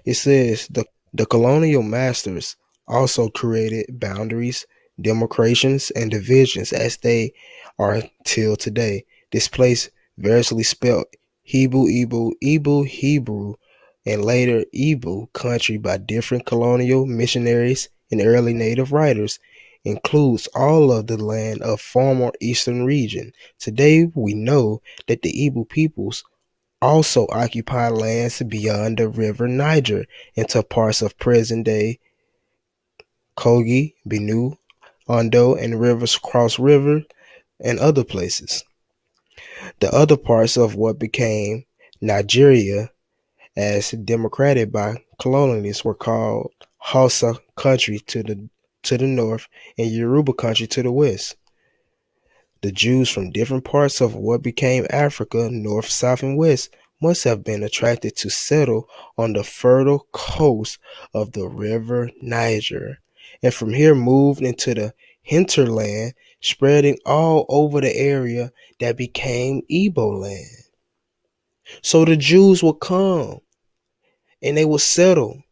It says the colonial masters also created boundaries, demarcations, and divisions as they are till today. This place variously spelled Hebrew, Hebrew, and later Igbo country by different colonial missionaries and early native writers includes all of the land of former eastern region. Today we know that the Igbo peoples also occupy lands beyond the river Niger into parts of present-day Kogi, Benue, Ondo, and Rivers Cross River and other places. The other parts of what became Nigeria as democrated by colonialists were called Hausa country to the north and Yoruba country to the west. The Jews from different parts of what became Africa, north, south, and west, must have been attracted to settle on the fertile coast of the river Niger, and from here moved into the hinterland, spreading all over the area that became Igbo land. So the Jews would come and they would settle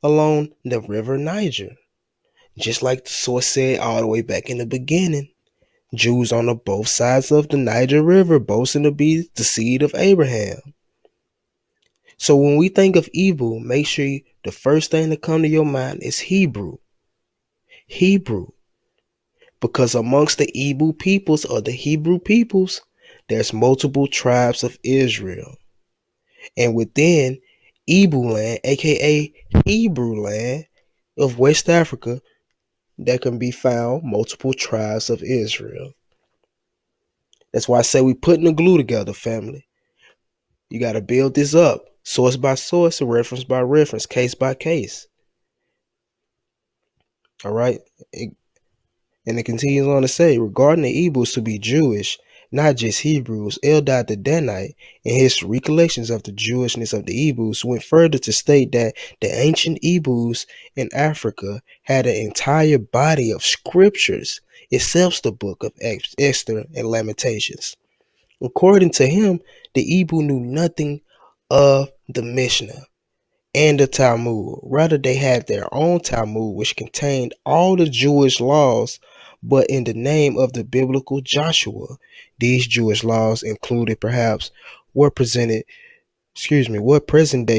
along the river Niger, just like the source said all the way back in the beginning. Jews on both sides of the Niger River, boasting to be the seed of Abraham. So when we think of Igbo, make sure the first thing that come to your mind is Hebrew. Hebrew. Because amongst the Igbo peoples or the Hebrew peoples, there's multiple tribes of Israel. And within Igbo land, aka Hebrew land of West Africa, there can be found multiple tribes of Israel. That's why I say we putting the glue together, family. You got to build this up, source by source, reference by reference, case by case. All right? And it continues on to say, regarding the Egbos to be Jewish, not just Hebrews, Eldad the Danite, in his recollections of the Jewishness of the Egbos, went further to state that the ancient Egbos in Africa had an entire body of scriptures, except the book of Esther and Lamentations. According to him, the Igbo knew nothing of the Mishnah and the Talmud. Rather, they had their own Talmud, which contained all the Jewish laws, but in the name of the biblical Joshua. These Jewish laws included perhaps what present-day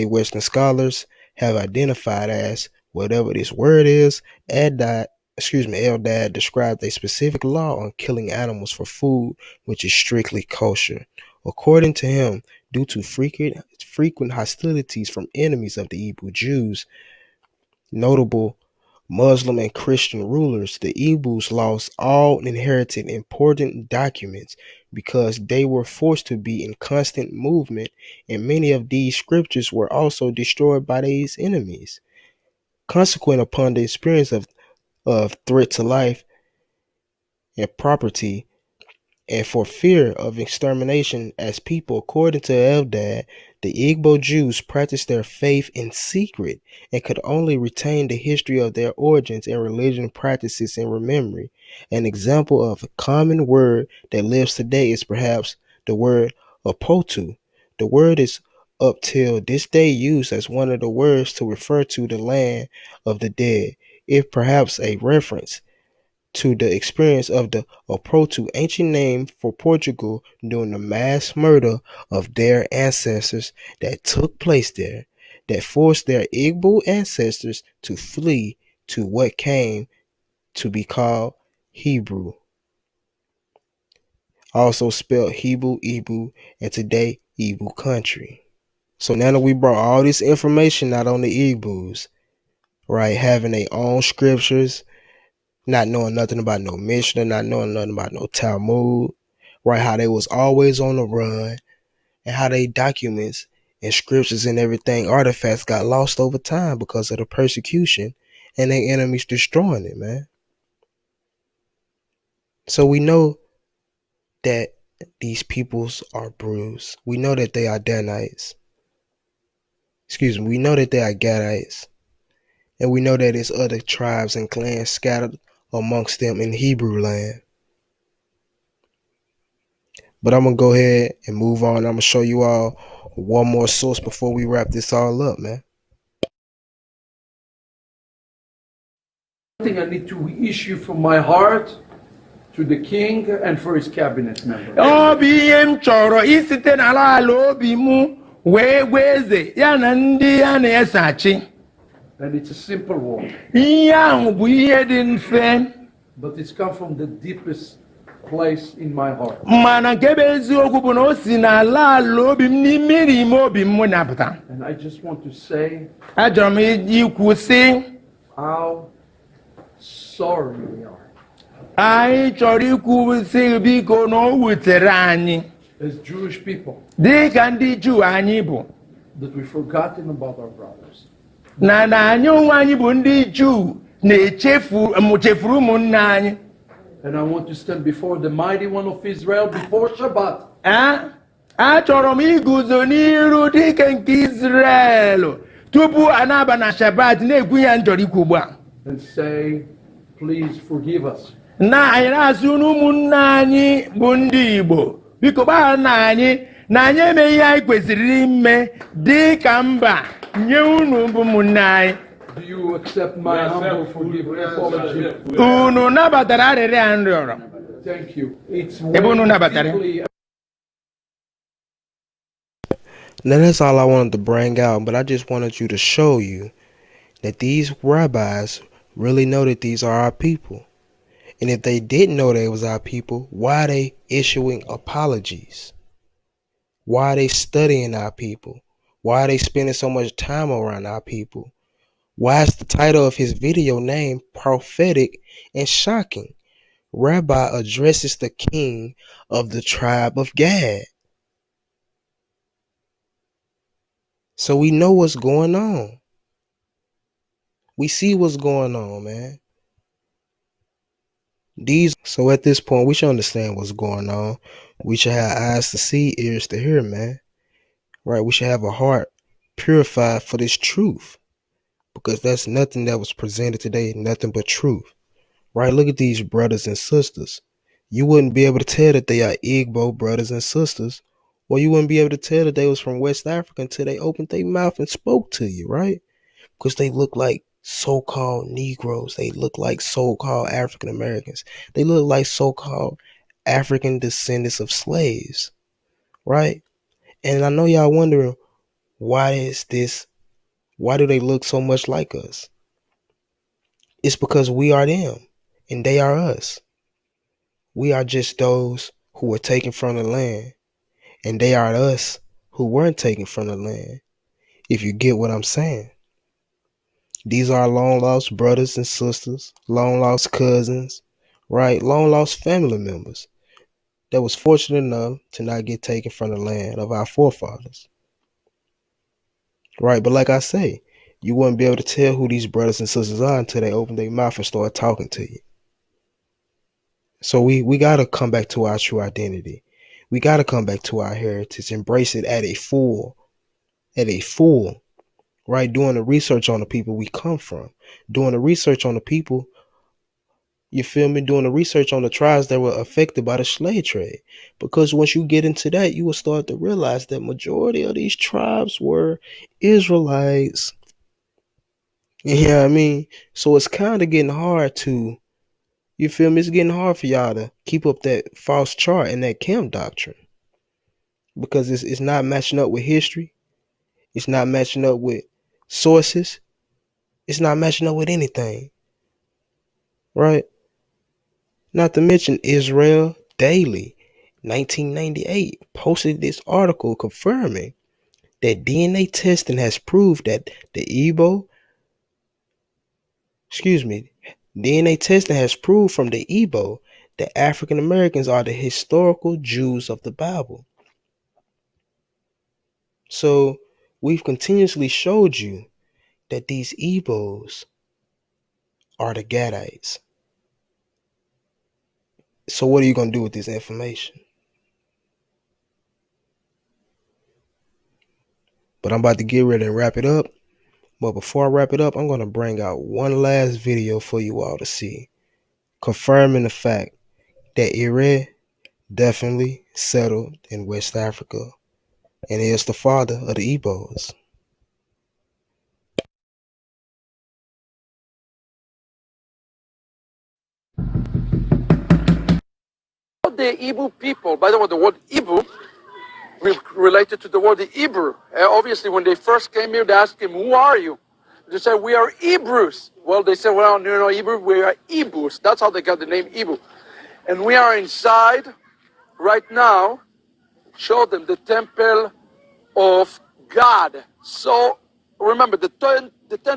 Western scholars have identified as whatever this word is. Eldad described a specific law on killing animals for food, which is strictly kosher. According to him, due to frequent hostilities from enemies of the Hebrew Jews, notable Muslim and Christian rulers, the Ebrews lost all inherited important documents because they were forced to be in constant movement, and many of these scriptures were also destroyed by these enemies. Consequent upon the experience of threat to life and property, and for fear of extermination as people, according to Eldad, the Igbo Jews practiced their faith in secret and could only retain the history of their origins and religion practices in memory. An example of a common word that lives today is perhaps the word apotu. The word is up till this day used as one of the words to refer to the land of the dead, if perhaps a reference to the experience of the Oprotu, ancient name for Portugal, during the mass murder of their ancestors that took place there, that forced their Igbo ancestors to flee to what came to be called Hebrew, also spelled Hebrew, and today Igbo country. So now that we brought all this information out on the Igbos, right, having their own scriptures, not knowing nothing about no Mishnah, not knowing nothing about no Talmud, right? How they was always on the run, and how they documents and scriptures and everything, artifacts got lost over time because of the persecution and their enemies destroying it, man. So we know that these peoples are Brews. We know that they are Danites. We know that they are Gadites. And we know that there's other tribes and clans scattered amongst them in Hebrew land. But I'm going to go ahead and move on. I'm going to show you all one more source before we wrap this all up, man. Something I need to reissue from my heart to the king and for his cabinet members. Obi m chọrọ isite n'ala ala obi mụ wee gwa eze ya na ndị ya na-ese achị. And it's a simple word. Ihe ahụ bụ ihe dị mfe. But it's come from the deepest place in my heart. Mana nke bụ eziokwu bụ na o si n'ala ala obi m n'imiri ime obi m na-apụta. And I just want to say, Achọrọ m ikwu sị, how sorry we are. Anyị chọrọ ikwu sị biko na o wutere anyị. As Jewish people, Dị ka ndị Juu anyị bụ. that we've forgotten about our brothers. Na anyị onwe anyị bụ ndị Juu chefuru ụmụnne anyị. And I want to stand before the mighty one of Israel before Shabbat. Achọrọ m iguzo n'iru dike nke Israel tupu anaba na Shabbat na-ekwu ya njọrọ ikwu ugbu a. And say, please forgive us. Na anyị na-asụ n'ụmụnne anyị bụ ndị Igbo, biko gbaghara anyị na anyị eme ihe anyị kwesịrị ime dị ka mba nye unu bụ ụmụnne anyị. Do you accept my humble forgiveness apology? Unu nabatara arịrịọ a nrịọrọ. Thank you. It's Ebe unu nabatara. deeply. Now that's all I wanted to bring out, but I just wanted you to show you that these rabbis really know that these are our people. And if they didn't know they was our people, why are they issuing apologies? Why are they studying our people? Why are they spending so much time around our people? Why is the title of his video named Prophetic and Shocking? Rabbi addresses the king of the tribe of Gad. So we know what's going on. We see what's going on, man. So at this point, we should understand what's going on. We should have eyes to see, ears to hear, man. Right? We should have a heart purified for this truth. Because that's nothing that was presented today, nothing but truth. Right? Look at these brothers and sisters. You wouldn't be able to tell that they are Igbo brothers and sisters Well, you wouldn't be able to tell that they was from West Africa until they opened their mouth and spoke to you, right? Because they look like so-called Negroes. They look like so-called African Americans. They look like so-called African descendants of slaves, right? And I know y'all wondering, why is this? Why do they look so much like us? It's because we are them and they are us. We are just those who were taken from the land, and they are us who weren't taken from the land. If you get what I'm saying. These are long lost brothers and sisters, long lost cousins, right? Long lost family members that was fortunate enough to not get taken from the land of our forefathers. Right? But like I say, you wouldn't be able to tell who these brothers and sisters are until they open their mouth and start talking to you. So we gotta come back to our true identity. We gotta come back to our heritage, embrace it at a full, right? Doing the research on the people we come from, doing the research on the people, you feel me, doing the research on the tribes that were affected by the slave trade. Because once you get into that, you will start to realize that majority of these tribes were Israelites. You know what I mean? So it's kind of getting hard to, you feel me? It's getting hard for y'all to keep up that false chart and that camp doctrine. Because it's not matching up with history. It's not matching up with sources. It's not matching up with anything. Right? Not to mention Israel Daily, 1998, posted this article confirming that DNA testing has proved that DNA testing has proved from the Igbo that African Americans are the historical Jews of the Bible. So we've continuously showed you that these Igbos are the Gadites. So what are you going to do with this information? But I'm about to get ready and wrap it up. But before I wrap it up, I'm going to bring out one last video for you all to see, confirming the fact that Ere definitely settled in West Africa and is the father of the Igbos. The Igbo people, by the way, the word Igbo related to the word Hebrew. Obviously, when they first came here, they asked him, "Who are you?" They said, "We are Hebrews." Well, they said, "Well, no, Hebrew, we are Igbos." That's how they got the name Igbo. And we are inside right now. Show them the temple of God. So remember, the 10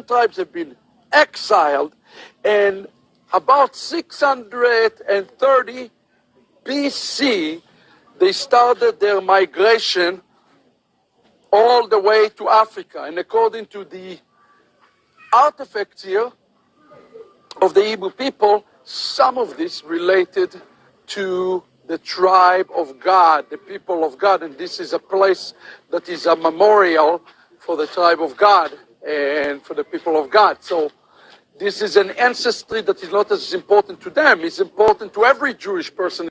tribes have been exiled, and about 630 BC, they started their migration all the way to Africa. And according to the artifacts here of the Igbo people, some of this related to the tribe of God, the people of God. And this is a place that is a memorial for the tribe of God and for the people of God. So this is an ancestry that is not as important to them. It's important to every Jewish person.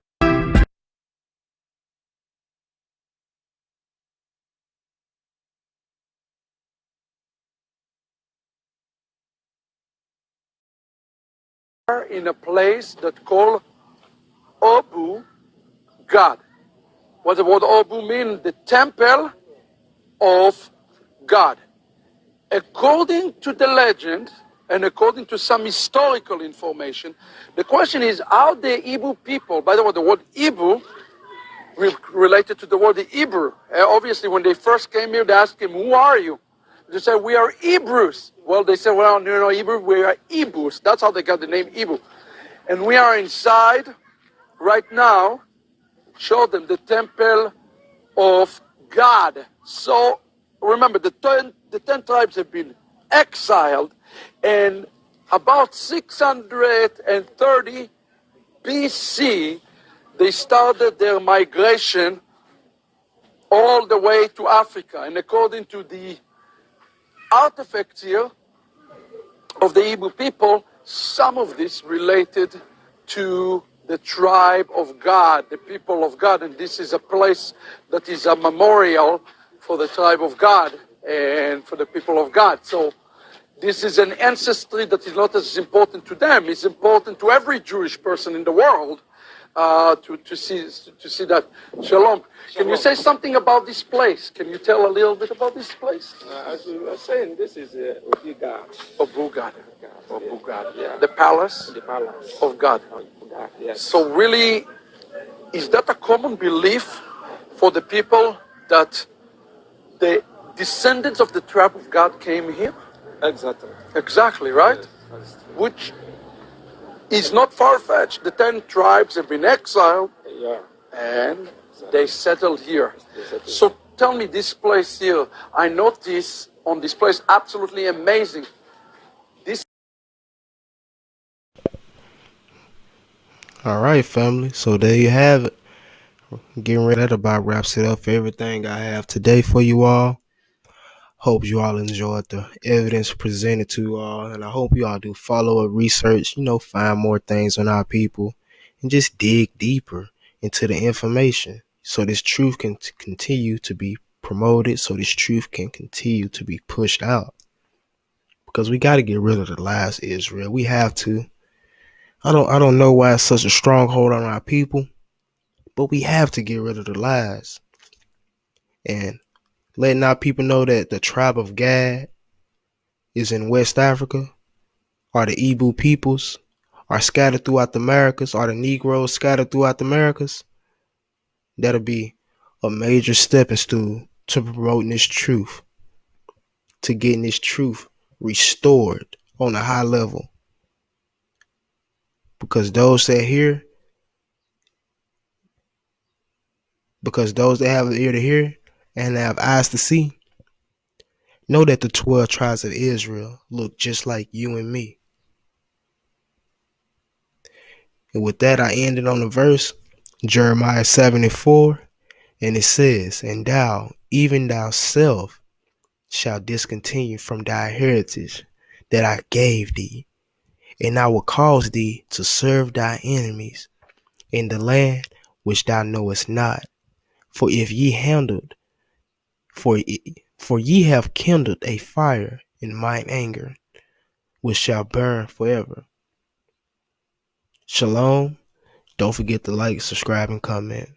In a place that called Obu God. What does the word Obu mean? The temple of God. According to the legend and according to some historical information, the question is how the Igbo people, by the way, the word Igbo related to the word Hebrew. Obviously, when they first came here, they asked him, "Who are you?" They said, "We are Hebrews." Well, they said, "Well, no, Hebrew, we are Igbos." That's how they got the name Igbo. And we are inside right now. Show them the temple of God. So remember, the 10 tribes have been exiled, and about 630 BC, they started their migration all the way to Africa. And according to the artifacts here of the Igbo people, some of this related to the tribe of God, the people of God. And this is a place that is a memorial for the tribe of God and for the people of God. So this is an ancestry that is not as important to them. It's important to every Jewish person in the world to see that. Shalom. Can you say something about this place? Can you tell a little bit about this place? As we were saying, this is Obuga. Obugad. Yeah. Obugad. Yeah. The palace The palace of God. of God. Yes. So really, is that a common belief for the people that the descendants of the tribe of God came here? Exactly. Exactly, right? Yes, that's true. Which is not far-fetched. The 10 tribes have been exiled Yeah. and they settled here. They settled. So tell me, this place here, I notice on this place, absolutely amazing. This All right, family. So there you have it. Getting ready. That about wraps it up for everything I have today for you all. Hope you all enjoyed the evidence presented to you all, and I hope you all do follow up research, find more things on our people, and just dig deeper into the information so this truth can continue to be promoted, so this truth can continue to be pushed out. Because we got to get rid of the lies, Israel. We have to. I don't know why it's such a stronghold on our people, but we have to get rid of the lies. And letting our people know that the tribe of Gad is in West Africa, or the Igbo peoples are scattered throughout the Americas, or the Negroes scattered throughout the Americas. That'll be a major stepping stool to promoting this truth, to getting this truth restored on a high level. Because those that have an ear to hear and have eyes to see, know that the 12 tribes of Israel look just like you and me. And with that, I ended on the verse, Jeremiah 7:4, and it says, "And thou, even thyself, shalt discontinue from thy heritage that I gave thee, and I will cause thee to serve thy enemies in the land which thou knowest not. For if ye handled, for ye have kindled a fire in mine anger, which shall burn forever." Shalom. Don't forget to like, subscribe, and comment.